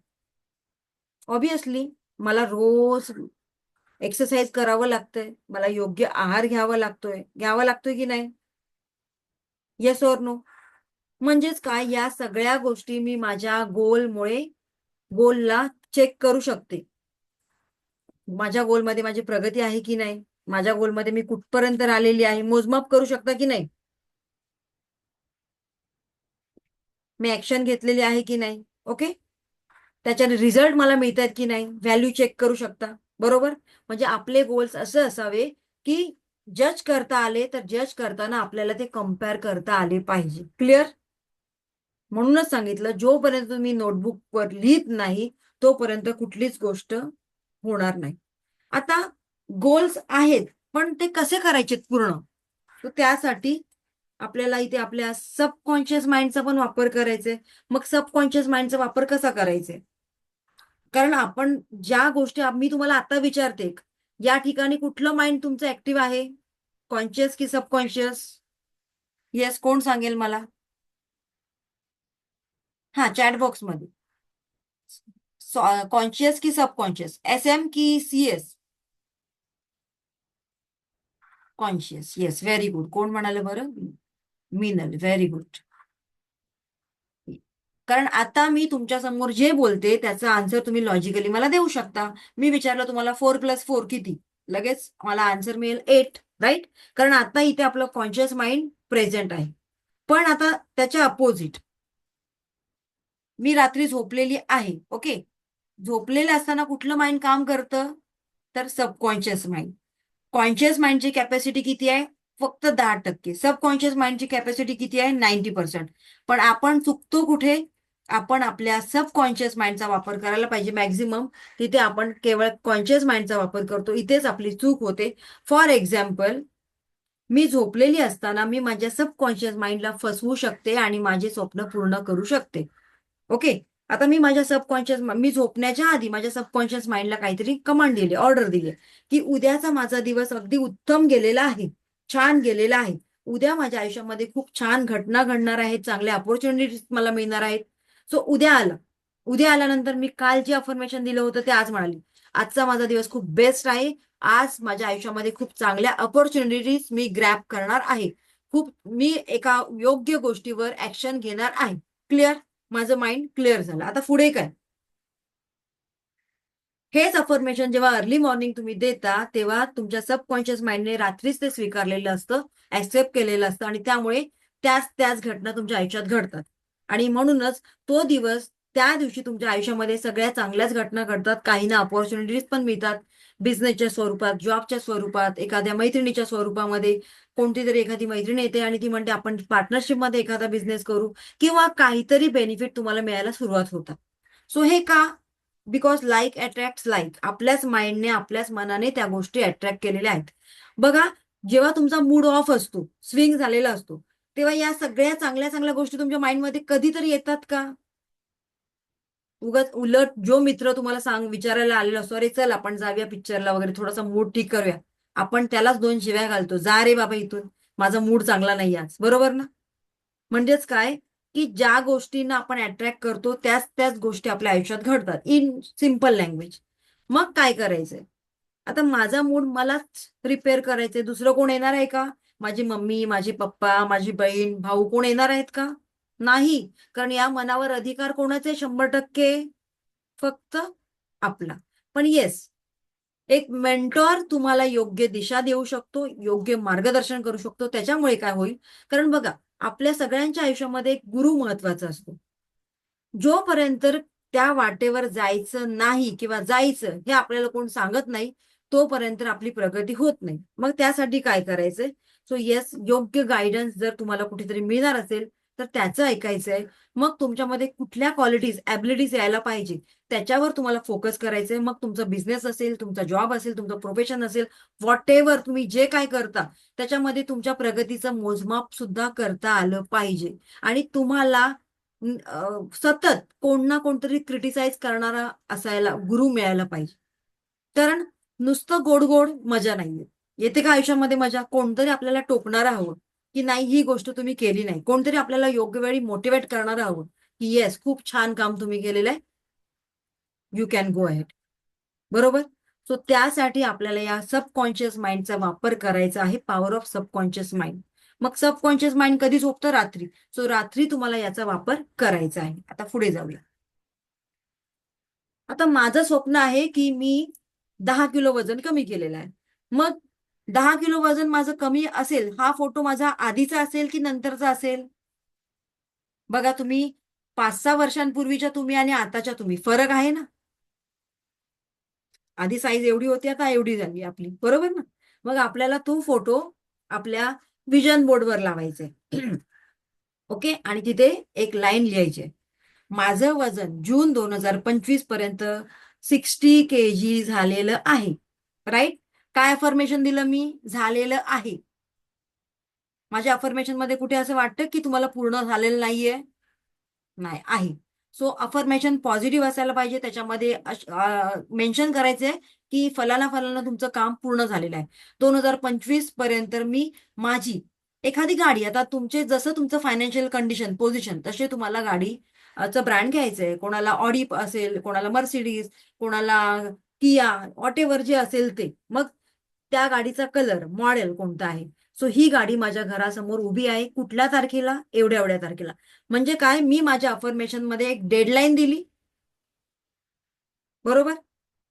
ऑब्विसली मला रोज एक्सरसाइज करावं लागतंय, मला योग्य आहार घ्यावा लागतोय की नाही? Yes or no? म्हणजेच काय, या सगळ्या गोष्टी मी माझ्या गोलला चेक करू शकते. माझ्या गोलमध्ये माझी प्रगती आहे की नाही, माझ्या गोलमध्ये मी कुठपर्यंत आलेली आहे, मोजमाप करू शकता की नाही? मी ऍक्शन घेतलेली आहे की नाही, ओके, त्याच्याने रिझल्ट मला मिळतात की नाही, व्हॅल्यू चेक करू शकता, बरोबर. म्हणजे आपले गोल्स असं असावे की जज करता आले, तर जज करताना आपल्याला ते कम्पेअर करता आले पाहिजे. क्लिअर? म्हणूनच सांगितलं, जोपर्यंत तुम्ही नोटबुकवर लिहित नाही, तोपर्यंत कुठलीच गोष्ट होणार नाही. आता गोल्स आहेत, पण ते कसे करायचे पूर्ण? तर त्यासाठी आपल्याला इथे आपल्या सबकॉन्शियस माइंडचा पण वापर करायचा. मग सबकॉन्शियस माइंडचा वापर कसा करायचा? कारण आपण ज्या गोष्टी, मी तुम्हाला आता विचारते, या ठिकाणी कुठलं माइंड तुमचं ऍक्टिव्ह आहे, कॉन्शियस की सबकॉन्शियस? येस, कोण सांगेल मला? हा, चॅट बॉक्स मध्ये. कॉन्शियस की सबकॉन्शियस, SM की CS? Conscious. Yes, very good. कोण म्हणाले बरं? मिनल. Very good. कारण आता मी तुमच्या समोर जे बोलते त्याचा आन्सर तुम्ही लॉजिकली मला देऊ शकता. मी विचारलं तुम्हाला 4+4 किती, लगेच मला आन्सर मिळेल 8, राईट? कारण आता इथे आपलं कॉन्शियस माइंड प्रेझेंट आहे. पण आता त्याच्या अपोजिट, मी रात्री झोपलेली आहे. ओके, झोपलेलं असताना कुठलं माइंड काम करतं? तर सबकॉन्शियस माइंड. कॉन्शियस माइंडची कॅपॅसिटी किती आहे? फक्त 10%. सबकॉन्शियस माइंडची कॅपॅसिटी किती आहे? 90%. पण आपण चुकतो कुठे? आपण आपल्या सबकॉन्शियस माइंडचा वापर करायला पाहिजे मॅक्झिमम. तिथे आपण केवळ कॉन्शियस माइंडचा वापर करतो. इथेच आपली चूक होते. फॉर एक्झाम्पल, मी झोपलेली असताना मी माझ्या सबकॉन्शियस माइंडला फसवू शकते आणि माझे स्वप्न पूर्ण करू शकते. ओके, आता मी माझ्या मी झोपण्याच्या आधी माझ्या सबकॉन्शियस माइंडला काहीतरी कमांड दिली, ऑर्डर दिली की उद्याचा माझा दिवस अगदी उत्तम गेलेला आहे, छान गेलेला आहे. उद्या माझ्या आयुष्यामध्ये खूप छान घटना घडणार आहेत, चांगल्या ऑपॉर्च्युनिटीज मला मिळणार आहेत. सो उद्या आलं. उद्या आल्यानंतर मी काल जे अफर्मेशन दिलं होतं ते आज म्हणाली, आजचा माझा दिवस खूप बेस्ट आहे. आज माझ्या आयुष्यामध्ये खूप चांगल्या ऑपॉर्च्युनिटीज मी ग्रॅब करणार आहे. मी एका योग्य गोष्टीवर ऍक्शन घेणार आहे. क्लिअर? माझं माइंड क्लिअर झालं. आता पुढे काय? हेच अफर्मेशन जेव्हा अर्ली मॉर्निंग तुम्ही देता तेव्हा तुमच्या सबकॉन्शियस माइंडने रात्रीच ते स्वीकारलेलं असतं, ऍक्सेप्ट केलेलं असतं आणि त्यामुळे त्याच घटना तुमच्या आयुष्यात घडतात. आणि म्हणूनच तो दिवस, त्या दिवशी तुमच्या आयुष्यामध्ये सगळ्या चांगल्याच घटना घडतात. काहींना ऑपॉर्च्युनिटीज पण मिळतात, बिझनेसच्या स्वरूपात, जॉबच्या स्वरूपात, एखाद्या मैत्रिणीच्या स्वरूपामध्ये. कोणती तरी एखादी मैत्रीण येते आणि ती म्हणते आपण पार्टनरशिपमध्ये एखादा बिझनेस करू, किंवा काहीतरी बेनिफिट तुम्हाला मिळायला सुरुवात होतात. सो हे का? Because like attract like. आपल्याच माइंडने, आपल्याच मनाने त्या गोष्टी अट्रॅक्ट केलेल्या आहेत. बघा, जेव्हा तुमचा मूड ऑफ असतो, स्विंग झालेला असतो, तेव्हा या सगळ्या चांगल्या चांगल्या गोष्टी तुमच्या माइंडमध्ये कधीतरी येतात का? उलट जो मित्र तुम्हाला विचारायला आलेला असतो, अरे चल आपण जाऊया पिक्चरला वगैरे, थोडासा मूड ठीक करूया, आपण त्यालाच 2 शिव्या घालतो, जा रे बाबा इथून, माझा मूड चांगला नाही आज. बरोबर ना? म्हणजेच काय की ज्या गोष्टींना आपण अट्रॅक्ट करतो त्याच गोष्टी आपल्या आयुष्यात घडतात, इन सिम्पल लँग्वेज. मग काय करायचंय? आता माझा मूड मलाच रिपेअर करायचंय, दुसरं कोण येणार आहे का? माझी मम्मी, माझे पप्पा, माझी बहीण, भाऊ कोण येणार आहेत का? नाही. कारण या मनावर अधिकार कोणाचे? 100% फक्त आपला. पण येस, एक मेंटॉर तुम्हाला योग्य दिशा देऊ शकतो, योग्य मार्गदर्शन करू शकतो. त्याच्यामुळे काय होईल? कारण बघा, आपल्या सगळ्यांच्या आयुष्यामध्ये एक गुरु महत्वाचा असतो. जोपर्यंत त्या वाटेवर जायचं नाही किंवा जायचं हे आपल्याला कोण सांगत नाही, तोपर्यंत आपली प्रगती होत नाही. मग त्यासाठी काय करायचंय? सो येस, योग्य गायडन्स जर तुम्हाला कुठेतरी मिळणार असेल तर त्याचं ऐकायचंय. मग तुमच्यामध्ये कुठल्या क्वालिटीज, ऍबिलिटीज यायला पाहिजे त्याच्यावर तुम्हाला फोकस करायचंय. मग तुमचा बिझनेस असेल, तुमचा जॉब असेल, तुमचं प्रोफेशन असेल, व्हॉट एव्हर तुम्ही जे काय करता त्याच्यामध्ये तुमच्या प्रगतीचं मोजमाप सुद्धा करता आलं पाहिजे. आणि तुम्हाला सतत कोण ना कोणतरी क्रिटिसाइज करणारा असायला गुरु मिळायला पाहिजे. कारण नुसतं गोड गोड मजा नाहीये. येते का आयुष्यामध्ये मजा? कोणतरी आपल्याला टोकणारा हवं की नाही ही गोष्ट तुम्ही केली नाही. कोणतरी आपल्याला योग्य वेळी मोटिवेट करणारं हवं की येस, खूप छान काम तुम्ही केलेलं आहे, यू कॅन गो अहेड. बरोबर? सो त्यासाठी आपल्याला या सबकॉन्शियस माइंडचा वापर करायचा आहे, पॉवर ऑफ सबकॉन्शियस माइंड. मग सबकॉन्शियस माइंड कधी झोपतं? रात्री. सो रात्री तुम्हाला याचा वापर करायचा आहे. आता पुढे जाऊया. आता माझं स्वप्न आहे की मी 10 किलो वजन कमी केलेलं आहे. मग 10 किलो वजन माझं कमी असेल, हा फोटो माझा आधीचा असेल की नंतरचा असेल? बघा, तुम्ही 5-6 वर्षांपूर्वीच्या तुम्ही आणि आताच्या तुम्ही, फरक आहे ना? आधी साईज एवढी होती, आता एवढी झाली आपली. बरोबर ना? मग आपल्याला तो फोटो आपल्या विजन बोर्डवर लावायचे. ओके, आणि तिथे एक लाईन लिहायची, माझं वजन जून 2025 पर्यंत 60 kg झालेलं आहे. राईट? काय अफर्मेशन दिलं मी? झालेलं आहे. माझ्या अफर्मेशन मध्ये कुठे असं वाटतं की तुम्हाला पूर्ण झालेलं नाहीये? नाही, आहे. सो अफर्मेशन पॉझिटिव्ह असायला पाहिजे. त्याच्यामध्ये मेन्शन करायचंय की फलाना फलाना तुमचं काम पूर्ण झालेलं आहे. 2025 पर्यंत मी माझी एखादी गाडी, आता जसं तुमचं फायनान्शियल कंडिशन, पोझिशन, तसे तुम्हाला गाडीचं ब्रँड घ्यायचंय. कोणाला ऑडी असेल, कोणाला मर्सिडीज, कोणाला किया, व्हॉट एव्हर जे असेल ते. मग त्या गाडीचा कलर मॉडेल कोणता आहे. सो ही गाडी माझ्या घरासमोर उभी आहे कुठल्या तारखेला, एवढ्या एवढ्या तारखेला. म्हणजे काय, मी माझ्या अफर्मेशन मध्ये एक डेडलाईन दिली, बरोबर,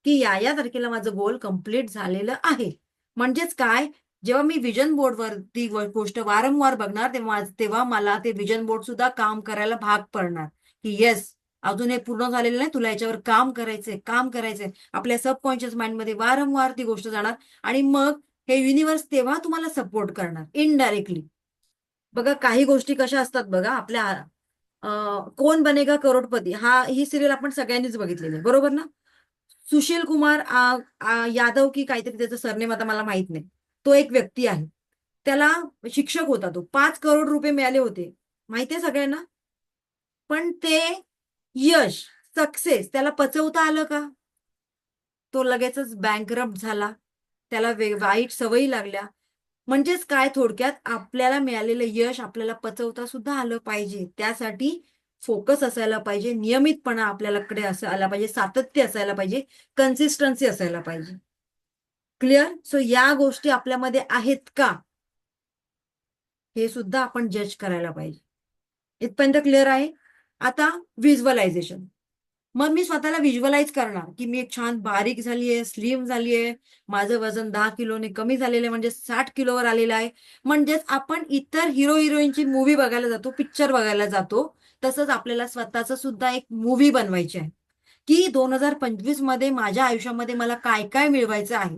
की या तारखेला माझं गोल कम्प्लीट झालेलं आहे. म्हणजेच काय, जेव्हा मी विजन बोर्डवर ती गोष्ट वारंवार बघणार तेव्हा मला ते विजन बोर्ड सुद्धा काम करायला भाग पडणार, की येस अजून हे पूर्ण झालेलं नाही, तुला याच्यावर काम करायचंय. आपल्या सबकॉन्शियस माइंडमध्ये वारंवार ती गोष्ट जाणार आणि मग हे युनिव्हर्स तेव्हा तुम्हाला सपोर्ट करणार इनडायरेक्टली. बघा काही गोष्टी कशा असतात बघा, आपल्या कोण बनेगा करोडपती ही सिरियल आपण सगळ्यांनीच बघितलेली आहे, बरोबर ना. सुशील कुमार यादव की काहीतरी त्याचं सरनेम आता मला माहित नाही, तो एक व्यक्ती आहे. त्याला शिक्षक होता, तो 5 करोड रुपये मिळाले होते, माहितीये सगळ्यांना. पण ते यश, सक्सेस त्याला पचवता आलं का? तो लगेचच बँकरप्ट झाला, त्याला वाईट सवयी लागल्या. म्हणजेच काय, थोडक्यात आपल्याला मिळालेलं यश आपल्याला पचवता सुद्धा आलं पाहिजे. त्यासाठी फोकस असायला पाहिजे, नियमितपणा आपल्याकडे असायला पाहिजे, सातत्य असायला पाहिजे, कन्सिस्टन्सी असायला पाहिजे. क्लिअर. सो या गोष्टी आपल्यामध्ये आहेत का हे सुद्धा आपण जज करायला पाहिजे. इथपर्यंत क्लिअर आहे. आता व्हिज्युअलायझेशन. मग मी स्वतःला व्हिज्युअलाइज करणार की मी एक छान बारीक झालीये, स्लिम झालीये, माझं वजन 10 किलोने कमी झालेलं आहे, म्हणजे 60 किलोवर आलेलं आहे. म्हणजेच आपण इतर हिरो हिरोईनची मूवी बघायला जातो, पिक्चर बघायला जातो, तसंच आपल्याला स्वतःच सुद्धा एक मूवी बनवायची आहे की 2025 मध्ये माझ्या आयुष्यामध्ये मला काय काय मिळवायचं आहे.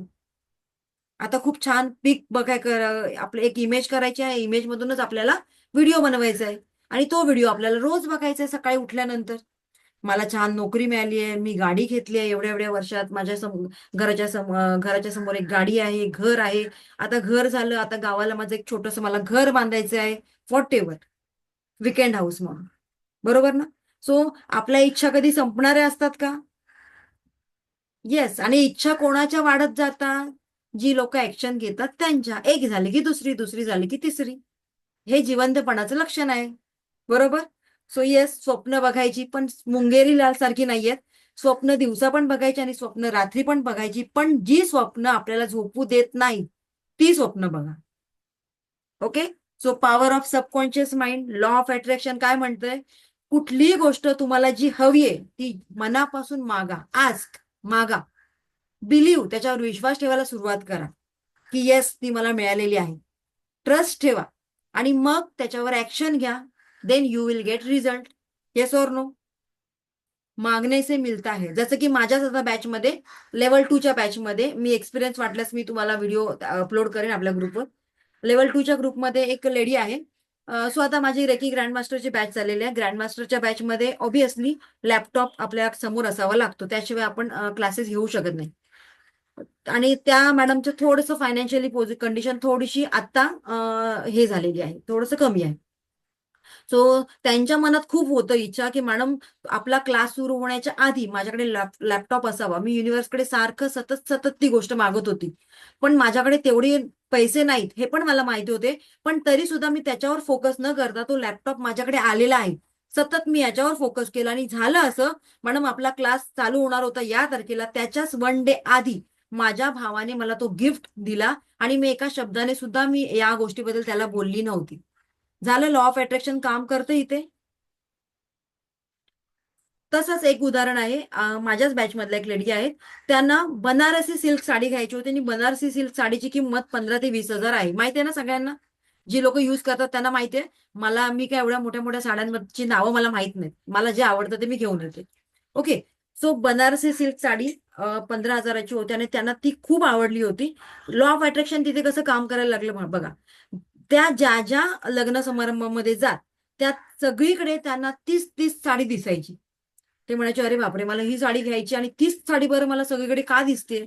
आता खूप छान पिक आपलं एक इमेज करायची आहे, इमेज मधूनच आपल्याला व्हिडिओ बनवायचा आहे आणि तो व्हिडिओ आपल्याला रोज बघायचा आहे सकाळी उठल्यानंतर. मला छान नोकरी मिळाली आहे, मी गाडी घेतली आहे एवढ्या एवढ्या वर्षात, माझ्या घराच्या समोर एक गाडी आहे, घर आहे, आता घर झालं, आता गावाला माझं एक छोटंसं मला घर बांधायचं आहे, व्हॉट एव्हर, विकेंड हाऊस म्हणून, बरोबर ना. सो आपल्या इच्छा कधी संपणाऱ्या असतात का? येस. आणि इच्छा कोणाच्या वाढत जातात? जी लोक ऍक्शन घेतात त्यांच्या. एक झाली की दुसरी, दुसरी झाली की तिसरी. हे जिवंतपणाचं लक्षण आहे, बरोबर. सो येस, स्वप्न बघायची, पण मुंगेरी लाल सारखी नाहीयेत. स्वप्न दिवसा पण बघायची आणि स्वप्न रात्री पण बघायची, पण जी स्वप्न आपल्याला झोपू देत नाही ती स्वप्न बघा. Okay. So power of subconscious mind, law of attraction काय म्हणतंय, कुठलीही गोष्ट तुम्हाला जी हवी आहे ती मनापासून मागा, बिलीव्ह, त्याच्यावर विश्वास ठेवायला सुरुवात करा की येस ती मला मिळालेली आहे. ट्रस्ट ठेवा आणि मग त्याच्यावर ऍक्शन घ्या. Then you will get result. Yes or no. मागने से मिळता है. जसं की माझ्याच आता बॅचमध्ये, लेवल 2च्या बॅचमध्ये, मी एक्सपिरियन्स वाटल्यास मी तुम्हाला व्हिडिओ अपलोड करेन आपल्या ग्रुपवर. लेवल 2च्या ग्रुपमध्ये एक लेडी आहे. सो आता माझी रेकी ग्रँडमास्टरची बॅच चाललेली आहे. ग्रँडमास्टरच्या बॅचमध्ये ऑब्व्हियसली लॅपटॉप आपल्या समोर असावा लागतो, त्याशिवाय आपण क्लासेस घेऊ शकत नाही. आणि त्या मॅडमचं थोडंसं फायनान्शियली कंडिशन थोडीशी आता हे झालेली आहे, थोडंसं कमी आहे. सो त्यांच्या मनात खूप होतं इच्छा की मॅडम आपला क्लास सुरू होण्याच्या आधी माझ्याकडे लॅपटॉप असावा. मी युनिव्हर्सकडे सारखं सतत ती गोष्ट मागत होती, पण माझ्याकडे तेवढे पैसे नाहीत हे पण मला माहिती होते. पण तरी सुद्धा मी त्याच्यावर फोकस न करता तो लॅपटॉप माझ्याकडे आलेला आहे, सतत मी याच्यावर फोकस केला आणि झालं असं, मॅडम आपला क्लास चालू होणार होता या तारखेला, त्याच्याच 1 डे आधी माझ्या भावाने मला तो गिफ्ट दिला आणि मी एका शब्दाने सुद्धा मी या गोष्टीबद्दल त्याला बोलली नव्हती. झालं, लॉ ऑफ अट्रॅक्शन काम करतं इथे. तसंच एक उदाहरण आहे, माझ्याच बॅच मधल्या एक लेडी आहेत, त्यांना बनारसी सिल्क साडी घ्यायची होती आणि बनारसी सिल्क साडीची किंमत 15 ते 20 हजार आहे. माहिती आहे ना सगळ्यांना, जी लोक युज करतात त्यांना माहिती आहे. मी काय एवढ्या मोठ्या मोठ्या साड्यांची नावं मला माहित नाहीत, मला जे आवडतं ते मी घेऊन येते. Okay. So Banarasi silk sari 15 हजाराची होती आणि त्यांना ती खूप आवडली होती. लॉ ऑफ अट्रॅक्शन तिथे कसं काम करायला लागलं बघा. त्या ज्या ज्या लग्न समारंभामध्ये जात त्या सगळीकडे त्यांना तीच साडी दिसायची. ते म्हणायचे अरे बापरे, मला ही साडी घ्यायची आणि तीच साडी बरं मला सगळीकडे का दिसते.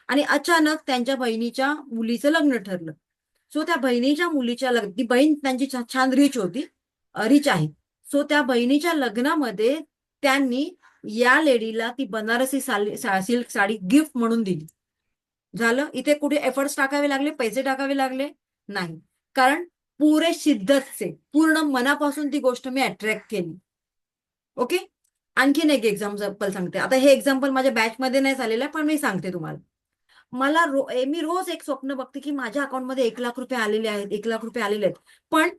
आणि अचानक त्यांच्या बहिणीच्या मुलीचं लग्न ठरलं. सो त्या बहिणीच्या मुलीच्या ती बहीण त्यांची छान रिच आहे. सो त्या बहिणीच्या लग्नामध्ये त्यांनी या लेडीला ती बनारसी सिल्क साडी गिफ्ट म्हणून दिली. झालं. इथे कुठे एफर्ट्स टाकावे लागले, पैसे टाकावे लागले नाही, कारण पुरे शिद्दतचे पूर्ण मनापासून ती गोष्ट मी अट्रॅक्ट केली. ओके. आणखीन एक एक्झाम्पल सांगते. आता हे एक्झाम्पल माझ्या बॅचमध्ये नाही झालेलं आहे, पण मी सांगते तुम्हाला. मी रोज एक स्वप्न बघते की माझ्या अकाउंटमध्ये 1,00,000 रुपये आलेले आहेत, 1,00,000 रुपये आलेले आहेत. पण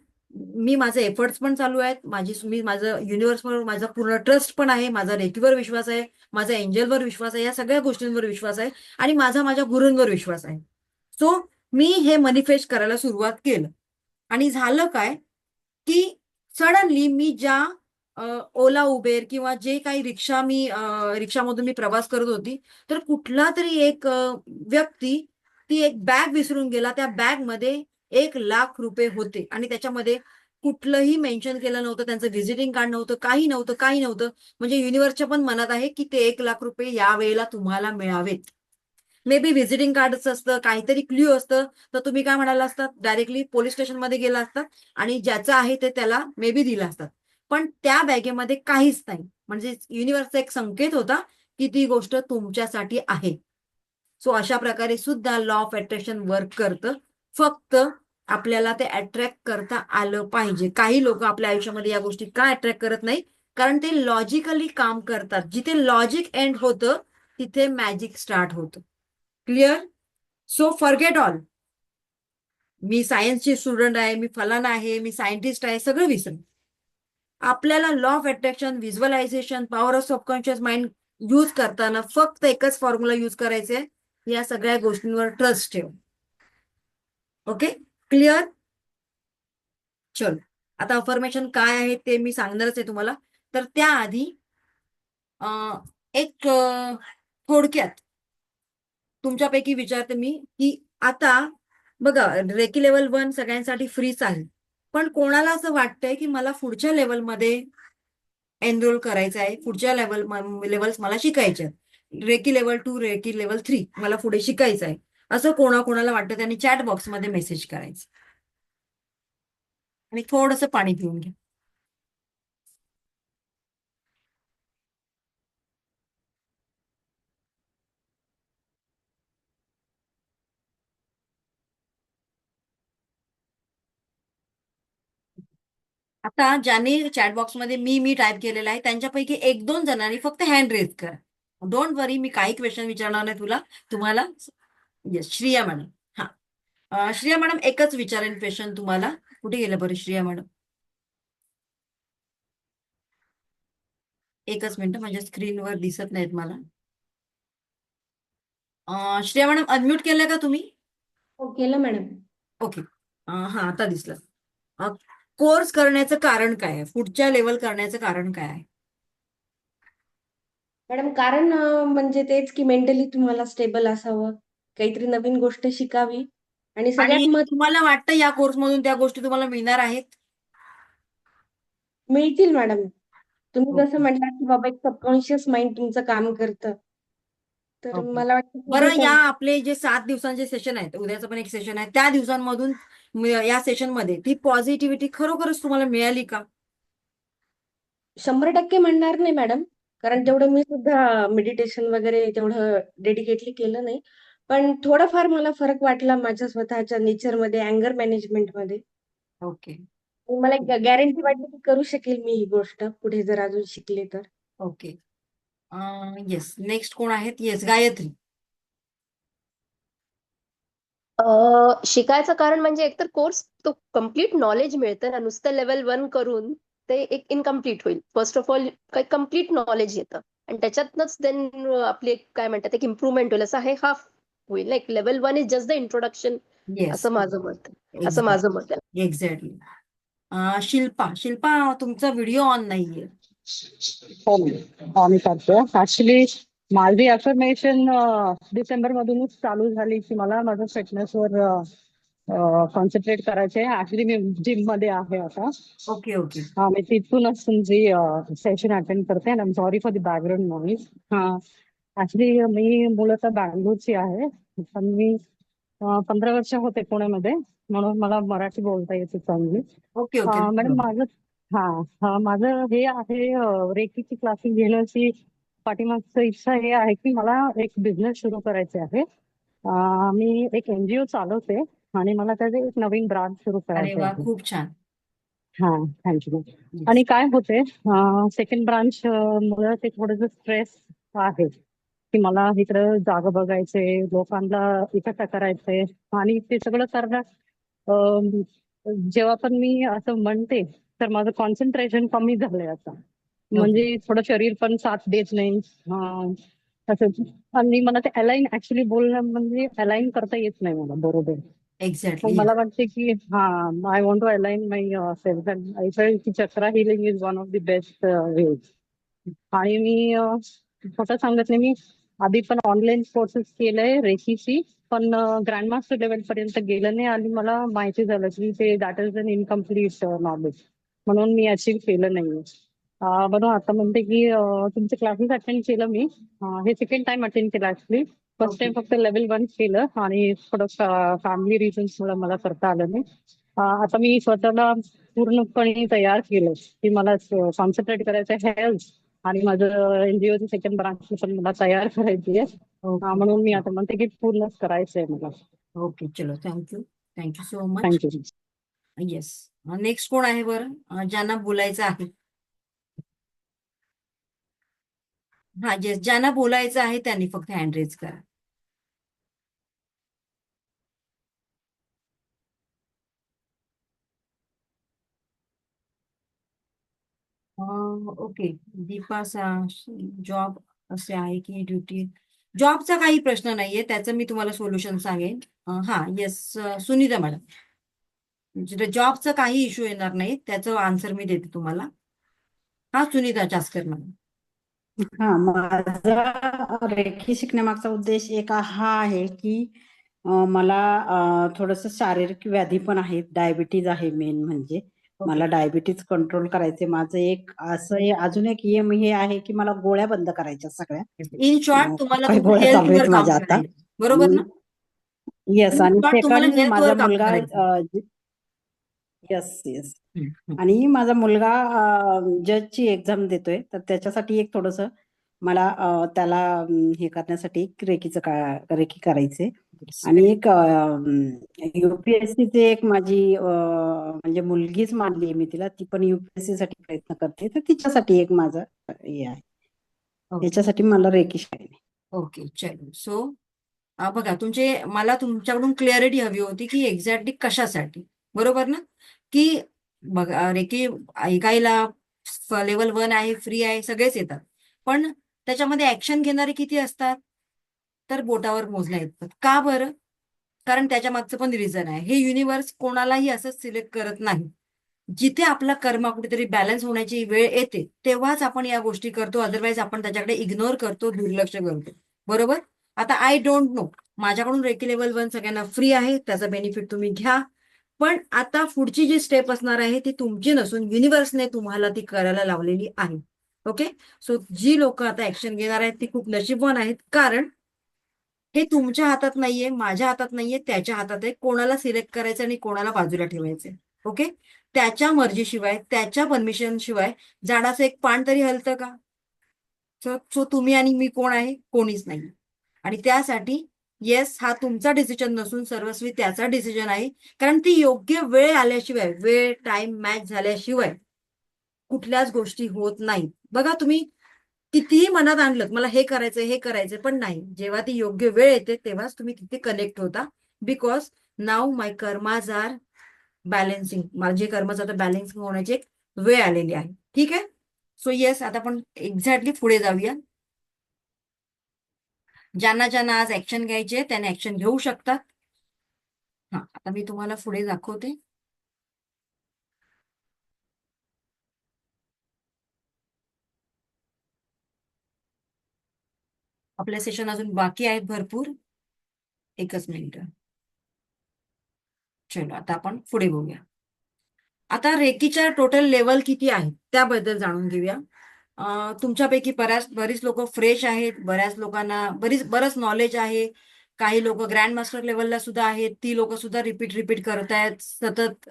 मी माझे एफर्ट्स पण चालू आहेत, माझं युनिव्हर्सवर माझा पूर्ण ट्रस्ट पण आहे, माझा रेकीवर विश्वास आहे, माझा एंजलवर विश्वास आहे, या सगळ्या गोष्टींवर विश्वास आहे आणि माझ्या गुरूंवर विश्वास आहे. सो मी हे मॅनिफेस्ट करायला सुरुवात केलं आणि झालं काय की सडनली मी ज्या ओला उबेर किंवा जे काही रिक्षामधून मी प्रवास करत होती, तर कुठला तरी एक व्यक्ती ती एक बॅग विसरून गेला. त्या बॅगमध्ये 1,00,000 रुपये होते आणि त्याच्यामध्ये कुठलंही मेन्शन केलं नव्हतं, त्यांचं व्हिजिटिंग कार्ड नव्हतं, काही नव्हतं. म्हणजे युनिव्हर्सच्या पण मनात आहे की ते 1,00,000 रुपये या वेळेला तुम्हाला मिळावेत. मे बी व्हिजिटिंग कार्डच असतं, काहीतरी क्ल्यू असतं, तर तुम्ही काय म्हणाला असतात, डायरेक्टली पोलीस स्टेशनमध्ये गेला असतात आणि ज्याचं आहे ते त्याला मे बी दिला असतात. पण त्या बॅगेमध्ये काहीच नाही. म्हणजे युनिव्हर्सचा एक संकेत होता की ती गोष्ट तुमच्यासाठी आहे. सो अशा प्रकारे सुद्धा लॉ ऑफ अट्रॅक्शन वर्क करतं. फक्त आपल्याला ते अट्रॅक्ट करता आलं पाहिजे. काही लोक आपल्या आयुष्यामध्ये या गोष्टी का अट्रॅक्ट करत नाही? कारण ते लॉजिकली काम करतात. जिथे लॉजिक एंड होतं तिथे मॅजिक स्टार्ट होतं. क्लिअर? So forget all. मी सायन्सची स्टुडंट आहे, मी फलाना आहे, मी सायंटिस्ट आहे, सगळं विसर. आपल्याला law of attraction, visualisation, power of subconscious mind use करताना फक्त एकच फॉर्म्युला यूज करायचे, या सगळ्या गोष्टींवर ट्रस्ट ठेव. Okay, clear? चल, आता अफर्मेशन काय आहे ते मी सांगणारच आहे तुम्हाला. तर त्याआधी एक थोडक्यात तुमच्यापैकी विचारते मी की आता बघा, रेकी लेवल 1 सगळ्यांसाठी फ्रीच आहे. पण कोणाला असं वाटतंय की मला पुढच्या लेवलमध्ये एनरोल करायचं आहे, पुढच्या लेवल्स मला शिकायचे आहेत, रेकी लेवल 2, रेकी लेवल 3 मला पुढे शिकायचं आहे, असं कोणाला वाटतं त्यांनी चॅट बॉक्समध्ये मेसेज करायचं. आणि थोडंसं पाणी पिऊन घ्या. आता ज्यांनी चॅटबॉक्समध्ये मी टाईप केलेला आहे त्यांच्यापैकी 1-2 जणांनी फक्त हँड रेज करा. डोंट वरी, मी काही क्वेश्चन विचारणार नाही तुम्हाला. Yes, Shriya madam. हा, श्रिया मॅडम, एकच विचारेन क्वेश्चन तुम्हाला. कुठे गेलं बरं श्रिया मॅडम? एकच मिनिट, माझ्या स्क्रीनवर दिसत नाहीत मला. श्रिया मॅडम, अनम्यूट केलंय का तुम्ही? हो, केलं मॅडम. ओके, हा, आता दिसलं. कोर्स करण्याचं कारण काय आहे? पुढच्या लेवल करण्याचं कारण काय आहे? मॅडम कारण म्हणजे तेच की मेंटली तुम्हाला स्टेबल असावं, काहीतरी नवीन गोष्ट शिकावी आणि आणि सगळ्यात तुम्हाला वाटतं या कोर्समधून त्या गोष्टी तुम्हाला मिळणार आहेत? मिळतील मॅडम. तुम्ही जसं ओके, म्हटलात की बाबा एक सबकॉन्शियस माइंड तुमचं काम करतं. तर ओके. मला वाटतं की बरं, हे या आपले जे 7 दिवसांचे सेशन आहेत, उद्याचं पण एक सेशन आहे, त्या दिवसांमधून या सेशनमध्ये ती पॉझिटिव्हिटी खरोखरच तुम्हाला मिळाली का? 100% म्हणणार नाही मॅडम. कारण तेवढं मी सुद्धा मेडिटेशन वगैरे तेवढं डेडिकेटली केलं नाही. पण थोडाफार मला फरक वाटला माझ्या स्वतःच्या नेचरमध्ये, अँगर मॅनेजमेंटमध्ये. ओके, मला एक गॅरंटी वाटली की करू शकेल मी ही गोष्ट पुढे जर अजून शिकले तर. ओके. येस, नेक्स्ट कोण आहेत? येस, गायत्री. शिकायचं कारण म्हणजे एकतर कोर्स तो कम्प्लीट नॉलेज मिळतं ना, नुसतं लेवल 1 करून ते एक इनकम्प्लीट होईल. फर्स्ट ऑफ ऑल काही कम्प्लीट नॉलेज येतं आणि त्याच्यातनंच देन आपली एक काय म्हणतात एक इम्प्रुव्हमेंट होईल. असं हे हाफ होईल. Like level 1 is just the introduction, yes, असं माझं मत आहे. एक्झॅक्टली. शिल्पा, तुमचा व्हिडिओ ऑन नाहीये. हो, मी करते. ऍक्च्युली माझी अफर्मेशन डिसेंबर मधूनच चालू झाली की मला माझ्या फिटनेसवर कॉन्सन्ट्रेट करायचे. ऍक्च्युली मी जिम मध्ये आहे आता. Okay, okay. हा, मी तिथूनच तुमची सेशन अटेंड करते. I am sorry for the background noise. हा, ऍक्च्युली मी मूलतः बँगलोरची आहे, पण मी 15 वर्ष होते पुण्यामध्ये, म्हणून मला मराठी बोलता येते चांगली. Okay, okay. मॅडम माझं हे आहे, रेकीची क्लासेस घेण्याची पाठीमागचं इच्छा हे आहे की मला एक बिझनेस सुरू करायचे आहे. मी एक एनजीओ चालवते आणि मला त्याचे एक नवीन ब्रांच सुरू अरे करायचे वा, आहे. खूप छान. हा, थँक्यू. येस. आणि काय होते, सेकंड ब्रांच मुळे ते थोडंसं स्ट्रेस आहे. की मला इकडं जागा बघायचंय, लोकांना इकट्ठा करायचंय आणि ते सगळं करणं अं, जेव्हा पण मी असं म्हणते तर माझं कॉन्सन्ट्रेशन कमी झालंय आता. ओके म्हणजे थोडं शरीर पण साथ देत नाही. असं आणि मला ते अलाईन ऍक्च्युली बोलणं म्हणजे अलाईन करता येत नाही मला बरोबर. मग एक्झॅक्टली मला वाटते की I want to align myself and I felt की chakra healing is one of the best ways. आणि मी स्वतः सांगत नाही, मी आधी पण ऑनलाईन कोर्सेस केलंय रेकीची, पण ग्रँडमास्टर लेवल पर्यंत गेलं नाही आणि मला माहिती झालं की ते that is an incomplete knowledge, म्हणून मी अचीव्ह केलं नाहीये. म्हणून आता म्हणते की तुमचे क्लासेस अटेंड केलं मी. हे सेकंड टाइम अटेंड केलं ऍक्च्युली. फर्स्ट ओके टाइम फक्त लेवल 1 केलं आणि थोडं फॅमिली रिझन्स मुळे मला करता आलं नाही. आता मी स्वतःला पूर्णपणे तयार केलं की मला कॉन्सन्ट्रेट करायचं हेल्थ आणि माझं एनजीओची सेकंड ब्रांच पण मला तयार करायची आहे. ओके म्हणून मी आता म्हणते की पूर्णच करायचंय मला. ओके चलो thank you so much. Thank you. Yes, next कोण आहे बरं ज्यांना बोलायचं आहे? हा येस, ज्यांना बोलायचं आहे त्यांनी फक्त हँड रेज करा. ओके, दीपा जॉब असे आहे की ड्युटी? जॉबचा काही प्रश्न नाहीये, त्याचं मी तुम्हाला सोल्युशन सांगेन. हा येस, सुनीता मॅडम, जॉबचा काही इश्यू येणार नाही, त्याचं आन्सर मी देते तुम्हाला. हा सुनीता चास्कर मॅडम. माझा रेखी शिकण्यामागचा उद्देश एक हा आहे की मला थोडंसं शारीरिक व्याधी पण आहेत, डायबिटीज आहे मेन म्हणजे. मला डायबिटीज कंट्रोल करायचे. माझं एक असं अजून एक एम हे आहे की मला गोळ्या बंद करायच्या सगळ्या. इन शॉर्ट खूप तुम्हाला काही तुमच्या गोळ्या चालू हेल्थवर आहेत काम माझ्या आता. करायचं, बरोबर ना? येस, आणि पण तुम्हाला सेकंड माझा हेल्थवर काम मुलगा करायचं. येस आणि माझा मुलगा जजची एक्झाम देतोय, तर त्याच्यासाठी एक थोडस मला त्याला हे करण्यासाठी रेकी करायचे. आणि एक युपीएससीचे एक माझी म्हणजे मुलगीच मानली मी तिला, ती पण युपीएससी साठी प्रयत्न करते, तर तिच्यासाठी एक माझं हे आहे. याच्यासाठी मला रेकी शिकायची. ओके चलो. सो बघा, मला तुमच्याकडून क्लिअरिटी हवी होती की एक्झॅक्टली कशासाठी, बरोबर ना? की बघा, रेकी ऐकायला लेवल 1 आहे, फ्री आहे, सगळेच येतात, पण त्याच्यामध्ये ऍक्शन घेणारे किती असतात? तर बोटावर मोजण्या येतात. का बरं? कारण त्याच्या मागचं पण रिझन आहे. हे युनिव्हर्स कोणालाही असं सिलेक्ट करत नाही. जिथे आपला कर्म कुठेतरी बॅलन्स होण्याची वेळ येते तेव्हाच आपण या गोष्टी करतो, अदरवाईज आपण त्याच्याकडे इग्नोर करतो, दुर्लक्ष करतो, बरोबर? आता आय डोंट नो, माझ्याकडून रेकी लेवल 1 सगळ्यांना फ्री आहे, त्याचा बेनिफिट तुम्ही घ्या. पण आता पुढची जी स्टेप असणार आहे ती तुमची नसून युनिव्हर्सने तुम्हाला ती करायला लावलेली आहे. ओके, सो जी लोक आता ऍक्शन घेणार आहेत ती खूप नशीबवान आहेत, कारण हे तुमच्या हातात नाहीये, माझ्या हातात नाहीये, त्याच्या हातात आहे. कोणाला सिलेक्ट करायचं आणि कोणाला बाजूला ठेवायचंय. ओके, त्याच्या मर्जीशिवाय, त्याच्या परमिशन शिवाय झाडाचं एक पान तरी हलतं का? सो तुम्ही आणि मी कोण आहे? कोणीच नाही. आणि त्यासाठी येस, हा तुमचा डिसिजन नसून सर्वस्वी त्याचा डिसिजन आहे. कारण ती योग्य वेळ आल्याशिवाय, वेळ टाइम मॅच झाल्याशिवाय कुठल्याच गोष्टी होत नाहीत. बघा, तुम्ही कितीही मनात आणलं मला हे करायचंय, पण नाही, जेव्हा ती योग्य वेळ येते तेव्हाच तुम्ही तिथे कनेक्ट होता. Because now my karmas are balancing, माझे कर्मच आता बॅलन्सिंग होण्याची एक वेळ आलेली आहे. ठीक आहे, सो येस, आता आपण एक्झॅक्टली पुढे जाऊया. ज्यांना ज्यांना आज ऍक्शन घ्यायचे त्याने ऍक्शन घेऊ शकतात. हा, आता मी तुम्हाला पुढे दाखवते. आपले सेशन अजून बाकी आहेत भरपूर. एकच मिनिट. चलो, आता आपण पुढे बघूया. आता रेकीच्या टोटल लेवल किती आहेत त्याबद्दल जाणून घेऊया. तुमच्यापैकी बरीच लोक फ्रेश आहेत, बऱ्याच लोकांना बरंच नॉलेज आहे. काही लोक ग्रँड मास्टर लेवलला सुद्धा आहेत. ती लोक सुद्धा रिपीट करतायत, सतत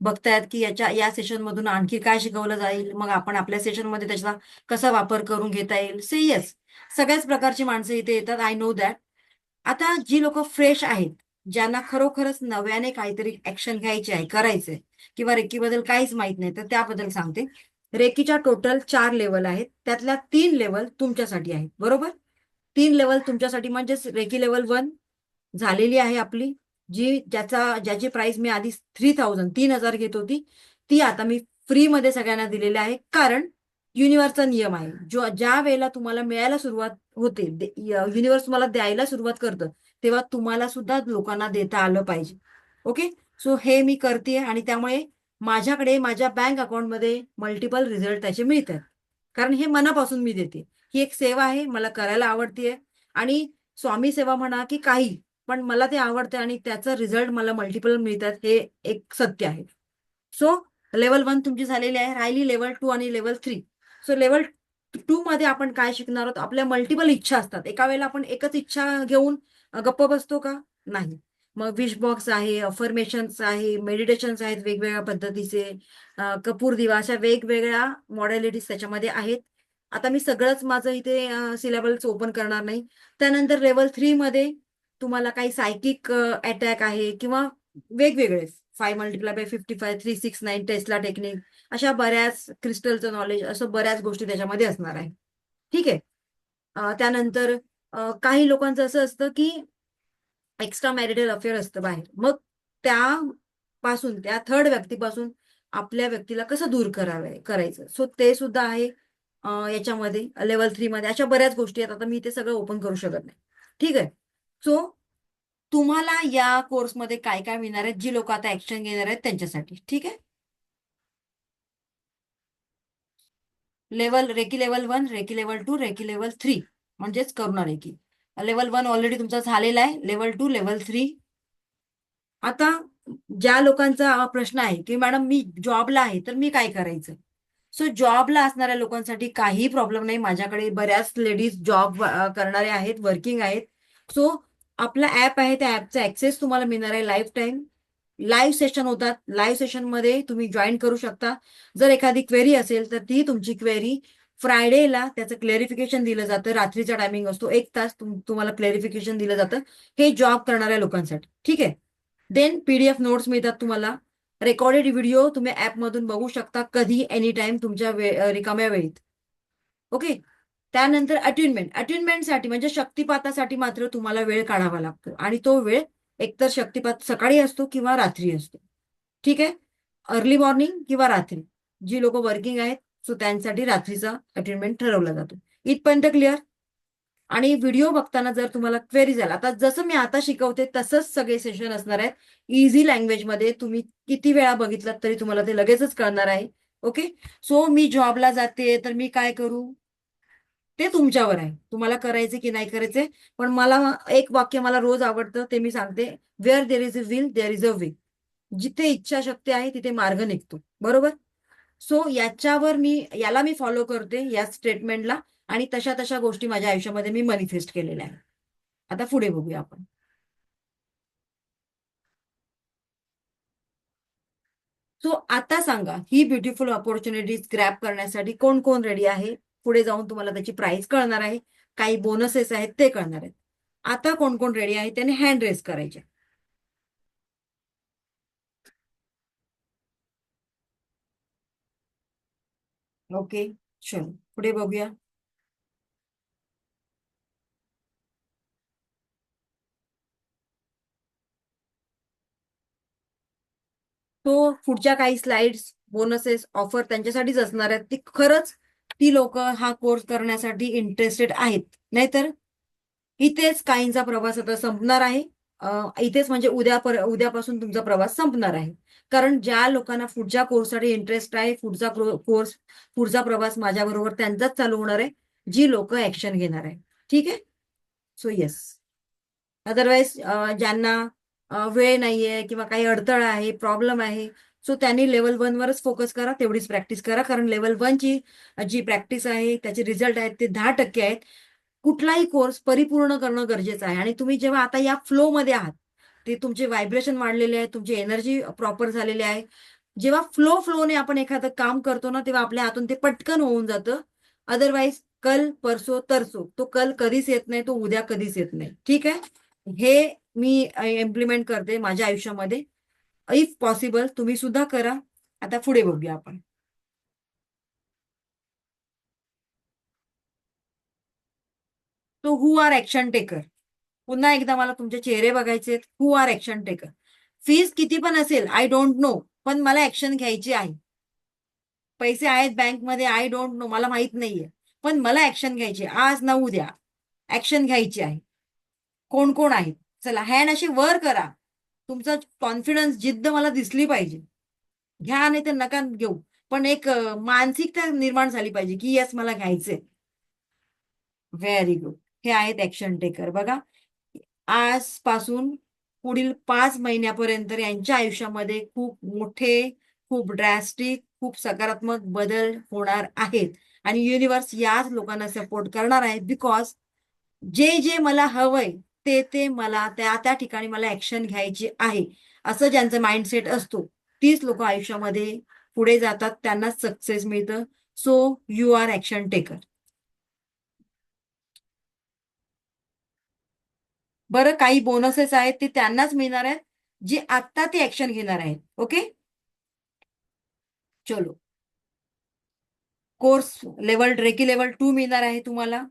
बघतायत की या सेशन मधून आणखी काय शिकवलं जाईल, मग आपण आपल्या सेशन मध्ये त्याचा कसा वापर करून घेता येईल. से येस, सगळ्याच प्रकारची माणसं इथे येतात, आय नो दॅट. आता जी लोक फ्रेश आहेत, ज्यांना खरोखरच नव्याने काहीतरी ऍक्शन घ्यायची आहे, करायचंय, किंवा रेकीबद्दल काहीच माहित नाही, तर त्याबद्दल सांगते. रेकीच्या टोटल 4 लेवल आहेत, त्यातल्या 3 लेवल तुमच्यासाठी आहेत, बरोबर? 3 लेवल तुमच्यासाठी म्हणजेच रेकी लेवल 1 झालेली आहे आपली, ज्याची प्राइस मी आधी 3,000 घेत होती, ती आता मी फ्रीमध्ये सगळ्यांना दिलेली आहे. कारण युनिव्हर्सचा नियम आहे, ज्या वेळेला तुम्हाला मिळायला सुरुवात होते, युनिव्हर्स तुम्हाला द्यायला सुरुवात करतं, तेव्हा तुम्हाला सुद्धा लोकांना देता आलं पाहिजे. ओके, सो हे मी करते आणि त्यामुळे माझ्याकडे माझ्या बँक अकाउंटमध्ये मल्टिपल रिझल्ट त्याचे मिळतात. कारण हे मनापासून मी देते, ही एक सेवा आहे, मला करायला आवडतीये. आणि स्वामी सेवा म्हणा की काही, पण मला ते आवडते आणि त्याचा रिझल्ट मला मल्टिपल मिळतात, हे एक सत्य आहे. सो लेवल 1 तुमची झालेली आहे, राहिली लेवल 2 आणि लेवल 3. सो लेवल 2 मध्ये आपण काय शिकणार आहोत? आपल्या मल्टिपल इच्छा असतात. एका वेळेला आपण एकच इच्छा घेऊन गप्प बसतो का? नाही. मग विश बॉक्स आहे, अफर्मेशन्स आहे, मेडिटेशन्स आहेत वेगवेगळ्या पद्धतीचे, कपूर दिवा, अशा वेगवेगळ्या मॉडॅलिटीज त्याच्यामध्ये आहेत. आता मी सगळंच माझं इथे सिलेबस ओपन करणार नाही. त्यानंतर लेवल 3 मध्ये तुम्हाला काही सायकिक अटॅक आहे किंवा वेगवेगळे 5×55, 369 टेस्ला टेक्निक, अशा बऱ्याच क्रिस्टलचं नॉलेज, असं बऱ्याच गोष्टी त्याच्यामध्ये असणार आहे. ठीक आहे. त्यानंतर काही लोकांचं असं असतं की एक्स्ट्रा मॅरिटल अफेअर असतं बाहेर, मग त्या थर्ड व्यक्तीपासून आपल्या व्यक्तीला कसं दूर करायचं, सो ते सुद्धा आहे याच्यामध्ये लेवल 3 मध्ये. अशा बऱ्याच गोष्टी आहेत, आता मी ते सगळं ओपन करू शकत नाही. ठीक आहे. सो तुम्हाला या कोर्समध्ये काय काय मिळणार आहेत, जी लोक आता ऍक्शन घेणार आहेत त्यांच्यासाठी. ठीक आहे. Reiki level 1, reiki level 2, reiki level 3 म्हणजेच करुणा रेकी. लेवल 1 ऑलरेडी तुमचा झालेला आहे, लेवल 2, लेवल 3. आता ज्या लोकांचा प्रश्न आहे की मॅडम मी जॉबला आहे तर मी काय करायचं, सो जॉबला असणाऱ्या लोकांसाठी काही प्रॉब्लेम नाही. माझ्याकडे बऱ्याच लेडीज जॉब करणारे आहेत, वर्किंग आहेत. सो आपला ऍप आहे, त्या ऍपचा ऍक्सेस तुम्हाला मिळणार आहे लाईफ टाईम. लाईव्ह सेशन होतात, लाईव्ह सेशन मध्ये तुम्ही जॉईन करू शकता. जर एखादी क्वेरी असेल तर ती तुमची क्वेरी फ्रायडेला त्याचं क्लेरिफिकेशन दिलं जातं. रात्रीचा टायमिंग असतो, 1 तास तुम्हाला क्लेरिफिकेशन दिलं जातं, हे जॉब करणाऱ्या लोकांसाठी. ठीक आहे. देन PDF नोट्स मिळतात तुम्हाला, रेकॉर्डेड व्हिडिओ तुम्ही ऍपमधून बघू शकता कधी, एनी टाइम, तुमच्या रिकाम्या वेळेत. ओके. त्यानंतर अट्युनमेंटसाठी म्हणजे शक्तिपातासाठी मात्र तुम्हाला वेळ काढावा लागतो, आणि तो वेळ एकतर शक्तिपात सकाळी असतो किंवा रात्री असतो. ठीक आहे. अर्ली मॉर्निंग किंवा रात्री. जी लोक वर्किंग आहेत सो त्यांसाठी रात्रीचा अटेंडमेंट ठरवला जातो. इथपर्यंत क्लिअर? आणि व्हिडिओ बघताना जर तुम्हाला क्वेरी झाला, आता जसं मी आता शिकवते तसंच सगळे सेशन असणार आहेत, इझी लँग्वेजमध्ये. तुम्ही किती वेळा बघितलात तरी तुम्हाला ते लगेचच कळणार आहे. ओके. सो मी जॉबला जाते तर मी काय करू, ते तुमच्यावर आहे, तुम्हाला करायचे की नाही करायचे. पण मला एक वाक्य मला रोज आवडतं, ते मी सांगते, where there is a will there is a way. जिथे इच्छाशक्ती आहे तिथे मार्ग निघतो. बरोबर. सो याला मी फॉलो करते, या स्टेटमेंटला, आणि तशा तशा गोष्टी माझ्या आयुष्यामध्ये मी मॅनिफेस्ट केलेल्या आहेत. आता पुढे बघूया आपण. सो आता सांगा, ही ब्युटिफुल ऑपॉर्च्युनिटीज ग्रॅब करण्यासाठी कोण कोण रेडी आहे? पुढे जाऊन तुम्हाला त्याची प्राइस कळणार आहे, काही बोनसेस आहेत ते कळणार आहेत. आता कोण कोण रेडी आहे त्याने हँड रेस करायचे. ओके, चलो पुढे बघूया. तो पुढच्या काही स्लाइड्स, बोनसेस, ऑफर त्यांच्यासाठीच असणार आहेत. ती लोक हा कोर्स करण्यासाठी इंटरेस्टेड आहेत. नाहीतर इथेच काहींचा प्रवास आता संपणार आहे. इथेच म्हणजे उद्यापासून तुमचा प्रवास संपणार आहे. कारण ज्या लोकांना पुढच्या कोर्ससाठी इंटरेस्ट आहे, पुढचा प्रवास माझ्याबरोबर त्यांचाच चालू होणार आहे, जी लोक ऍक्शन घेणार आहे. ठीक आहे. So yes. अदरवाईज ज्यांना वेळ नाहीये किंवा काही अडथळा आहे, प्रॉब्लेम आहे, सो त्यांनी लेवल 1 वरच फोकस करा, तेवढीच प्रॅक्टिस करा. कारण लेवल 1 ची जी प्रॅक्टिस आहे, त्याचे रिझल्ट आहेत ते 10% आहेत. कुठलाही कोर्स परिपूर्ण करणं गरजेचं आहे. आणि तुम्ही जेव्हा आता या फ्लो मध्ये आहात, ते तुमचे व्हायब्रेशन वाढलेले आहे, तुमची एनर्जी प्रॉपर झालेली आहे. जेव्हा फ्लोने आपण एखादं काम करतो ना, तेव्हा आपल्या हातून ते पटकन होऊन जातं. अदरवाईज कल परसो तरसो, तो कल कधीच येत नाही, तो उद्या कधीच येत नाही. ठीक आहे. हे मी इम्प्लिमेंट करते माझ्या आयुष्यामध्ये. इफ पॉसिबल तुम्ही सुद्धा करा. आता पुढे बघूया आपण. तो हु आर ऍक्शन टेकर. पुन्हा एकदा मला तुमचे चेहरे बघायचे. हु आर ऍक्शन टेकर. फीस किती पण असेल, आय डोंट नो, पण मला ऍक्शन घ्यायची आहे. पैसे आहेत बँकमध्ये, आय डोंट नो, मला माहित नाहीये, पण मला ऍक्शन घ्यायची आहे. आज ना उद्या ऍक्शन घ्यायची आहे. कोण कोण आहेत? चला हँड अशी वर करा. तुमचा कॉन्फिडन्स, जिद्द मला दिसली पाहिजे. घ्या नाही तर नका घेऊ, पण एक मानसिकता निर्माण झाली पाहिजे की येस मला घ्यायचंय. Very good. हे आहेत ऍक्शन टेकर. बघा, आजपासून पुढील 5 महिन्यापर्यंत यांच्या आयुष्यामध्ये खूप मोठे, खूप ड्रॅस्टिक, खूप सकारात्मक बदल होणार आहेत. आणि युनिव्हर्स याच लोकांना सपोर्ट करणार आहे. बिकॉज जे जे मला हवंय ते मला त्या त्या ठिकाणी मला ऍक्शन घ्यायची आहे, असं ज्यांचं माइंडसेट असतो, तीच लोक आयुष्यामध्ये पुढे जातात, त्यांनाच सक्सेस मिळतं. So you are action taker. बरं, काही बोनसेस आहेत ते त्यांनाच मिळणार आहेत जे आत्ता ते ऍक्शन घेणार आहेत. ओके, चलो. कोर्स लेवल रेकी लेवल 2 मिळणार आहे तुम्हाला.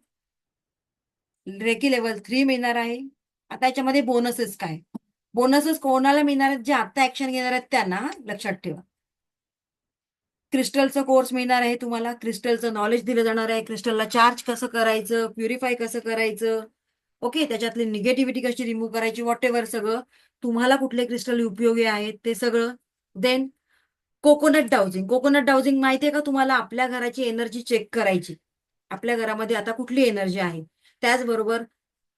रेकी लेवल 3 मिळणार आहे. आता याच्यामध्ये बोनसेस काय? बोनसेस कोणाला मिळणार आहेत? जे आता ऍक्शन घेणार आहेत त्यांना, लक्षात ठेवा. क्रिस्टलचा कोर्स मिळणार आहे तुम्हाला. क्रिस्टलचं नॉलेज दिलं जाणार आहे. क्रिस्टलला चार्ज कसं करायचं, प्युरिफाय कसं करायचं, ओके, त्याच्यातली निगेटिव्हिटी कशी रिमूव्ह करायची, व्हॉट एव्हर, सगळं तुम्हाला कुठले क्रिस्टल उपयोगी आहेत ते सगळं. Then coconut dowsing. Coconut dowsing माहितीये का तुम्हाला? आपल्या घराची एनर्जी चेक करायची. आपल्या घरामध्ये आता कुठली एनर्जी आहे. त्याचबरोबर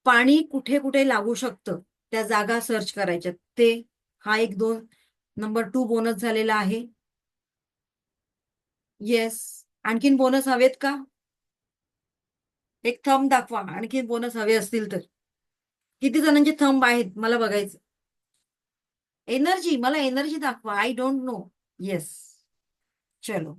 पाणी कुठे कुठे लागू शकतं त्या जागा सर्च करायच्या. ते हा एक 2 नंबर 2 बोनस झालेला आहे. येस. आणखीन बोनस हवेत का? एक थंब दाखवा आणखीन बोनस हवे असतील तर. किती जणांचे थंब आहेत मला बघायचं. एनर्जी, मला एनर्जी दाखवा. I don't know. येस, चलो.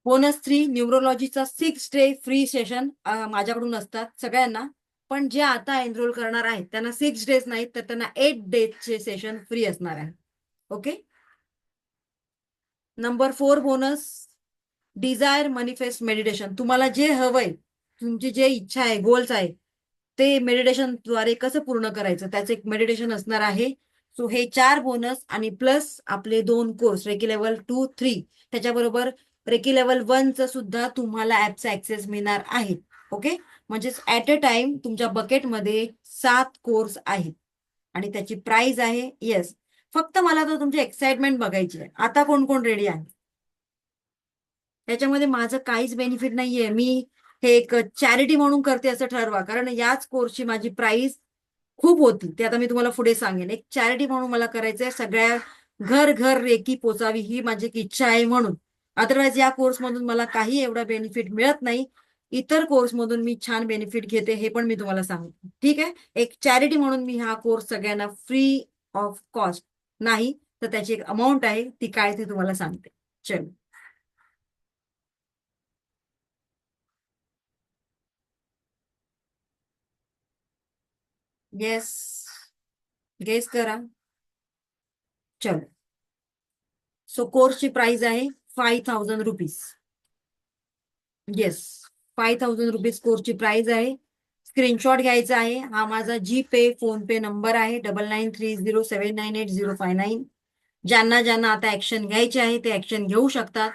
बोनस 3 न्यूरोलॉजीचा 6 डे फ्री सेशन माझ्याकडून असतात सगळ्यांना. पण जे आता एनरोल करणार आहेत त्यांना 6 डेज नाहीत, तर त्यांना 8 डेजचे सेशन फ्री असणार आहे. Okay. Number 4 bonus desire manifest meditation. तुम्हाला जे हवंय, तुमची जे इच्छा आहे, गोल्स आहे, ते मेडिटेशनद्वारे कसं पूर्ण करायचं त्याचं एक मेडिटेशन असणार आहे. सो हे 4 बोनस आणि प्लस आपले 2 कोर्स रेकी लेवल 2, 3, त्याच्याबरोबर रेकी लेवल 1चं सुद्धा तुम्हाला ऍपचा ऍक्सेस मिळणार आहे. ओके, म्हणजेच ऍट अ टाइम तुमच्या बकेटमध्ये 7 कोर्स आहेत आणि त्याची प्राइस आहे. येस, फक्त मला तर तुमची एक्साइटमेंट बघायची आहे. आता कोण कोण रेडी आहे? त्याच्यामध्ये माझं काहीच बेनिफिट नाहीये. मी हे एक चॅरिटी म्हणून करते असं ठरवा, कारण याच कोर्सची माझी प्राइस खूप होती. ते आता मी तुम्हाला पुढे सांगेन. एक चॅरिटी म्हणून मला करायचंय, सगळ्या घर घर रेकी पोचावी ही माझी एक इच्छा आहे म्हणून. अदरवाईज या कोर्समधून मला काही एवढा बेनिफिट मिळत नाही. इतर कोर्समधून मी छान बेनिफिट घेते, हे पण मी तुम्हाला सांगते. ठीक आहे, एक चॅरिटी म्हणून मी हा कोर्स सगळ्यांना फ्री ऑफ कॉस्ट नाही, तर त्याची एक अमाऊंट आहे, ती काय ते तुम्हाला सांगते. चलो. येस, गेस करा. चलो. सो कोर्सची प्राइस आहे 5,000 रुपीज. येस, 5,000 रुपीज कोर्सची प्राइस आहे. स्क्रीनशॉट घ्यायचा आहे. हा माझा जीपे फोनपे नंबर आहे 9930798059. ज्यांना ज्यांना आता ऍक्शन घ्यायची आहे ते ऍक्शन घेऊ शकतात.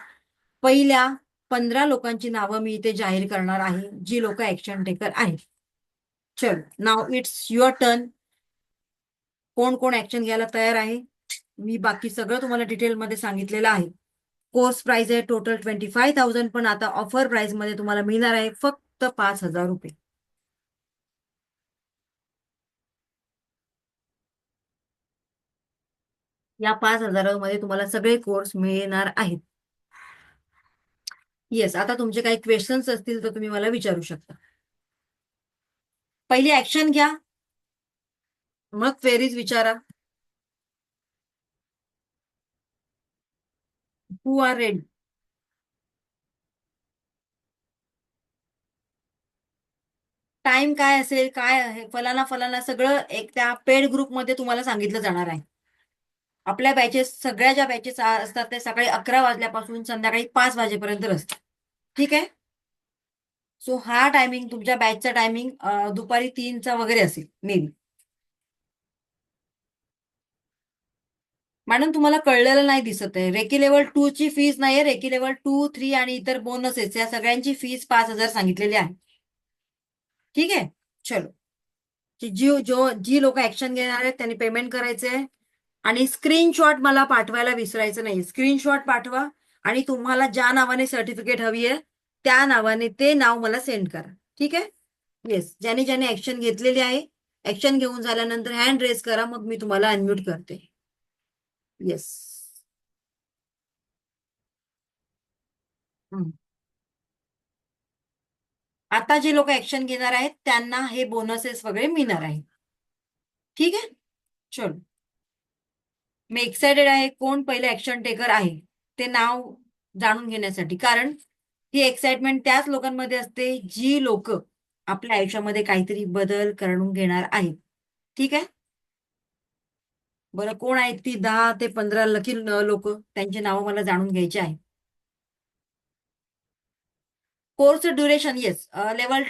पहिल्या 15 लोकांची नावं मी इथे जाहीर करणार आहे, जी लोक ऍक्शन टेकर आहेत. चल, नाव इट्स युअर टर्न. कोण कोण ऍक्शन घ्यायला तयार आहे? मी बाकी सगळं तुम्हाला डिटेलमध्ये सांगितलेलं आहे. कोर्स प्राइस आहे टोटल 25,000, पण आता ऑफर प्राइस मध्ये तुम्हाला मिळणार आहे फक्त 5,000 रुपये. या 5,000 मध्ये तुम्हाला सगळे कोर्स मिळणार आहेत. येस, आता तुमचे काही क्वेश्चन्स असतील तर तुम्ही मला विचारू शकता. पहिली ऍक्शन घ्या, मग क्वेरीज विचारा. Who are ready? टाइम काय असेल, काय आहे, फलाना फलाना सगळं एक त्या पेड ग्रुपमध्ये तुम्हाला सांगितलं जाणार आहे. आपल्या बॅचेस, सगळ्या ज्या बॅचेस असतात ते सकाळी 11 वाजल्यापासून संध्याकाळी 5 वाजेपर्यंत असतात. ठीक आहे. सो हा टायमिंग, तुमच्या बॅचचा टायमिंग दुपारी 3चा वगैरे असेल मे बी. मॅडम तुम्हाला कळलेलं नाही दिसत आहे. रेकी लेवल 2 ची फीस नाहीये. रेकी लेवल 2, 3 आणि इतर बोनसेस या सगळ्यांची फीस 5,000 सांगितलेली आहे. ठीक आहे. चलो, जी लोक ऍक्शन घेणार आहेत त्यांनी पेमेंट करायचंय. आणि स्क्रीनशॉट मला पाठवायला विसरायचं नाही. स्क्रीनशॉट पाठवा आणि तुम्हाला ज्या नावाने सर्टिफिकेट हवी आहे त्या नावाने ते नाव मला सेंड करा. ठीक आहे. येस, ज्याने ऍक्शन घेतलेली आहे, ऍक्शन घेऊन झाल्यानंतर हँड रेज करा, मग मी तुम्हाला अनम्यूट करते. येस. आता जे लोक ऍक्शन घेणार आहेत त्यांना हे बोनसेस वगैरे मिळणार आहे. ठीक आहे. चलो, मी एक्सायटेड आहे. कोण पहिले ऍक्शन टेकर आहे ते नाव जाणून घेण्यासाठी, कारण ही एक्साइटमेंट त्याच लोकांमध्ये असते जी लोक आपल्या आयुष्यामध्ये काहीतरी बदल करून घेणार आहेत. ठीक आहे. बरं, कोण आहेत ती 10 ते 15 लकी लोक? त्यांची नावं मला जाणून घ्यायची आहे. कोर्स ड्युरेशन, येस, लेवल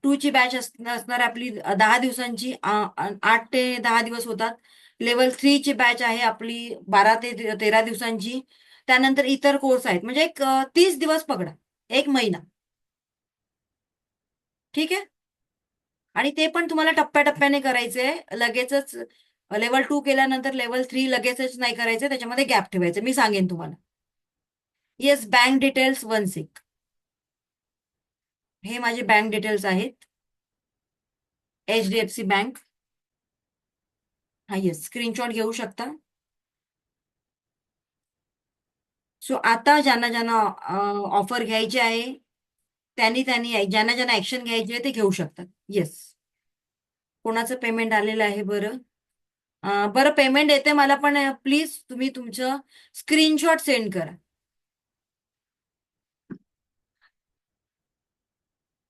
2 ची बॅच असणार आपली 10 दिवसांची, 8 ते 10 दिवस होतात. लेवल 3 ची बॅच आहे आपली 12 ते 13 दिवसांची. त्यानंतर इतर कोर्स आहेत, म्हणजे एक 30 दिवस पकडा, 1 महिना. ठीक आहे. आणि ते पण तुम्हाला टप्प्याटप्प्याने करायचंय. लगेचच लेवल 2 केल्यानंतर लेवल 3 लगेचच नाही करायचं, त्याच्यामध्ये गॅप ठेवायचं. मी सांगेन तुम्हाला. येस, बँक डिटेल्स 1 सेक. हे माझे बँक डिटेल्स आहेत. HDFC bank. हा, येस, स्क्रीनशॉट घेऊ शकता. सो आता ज्यांना ऑफर घ्यायची आहे त्यांनी ज्यांना ऍक्शन घ्यायची आहे ते घेऊ शकतात. येस. कोणाचं पेमेंट आलेलं आहे? बरं, पेमेंट येते मला, पण प्लीज तुम्ही तुमचं स्क्रीनशॉट सेंड करा.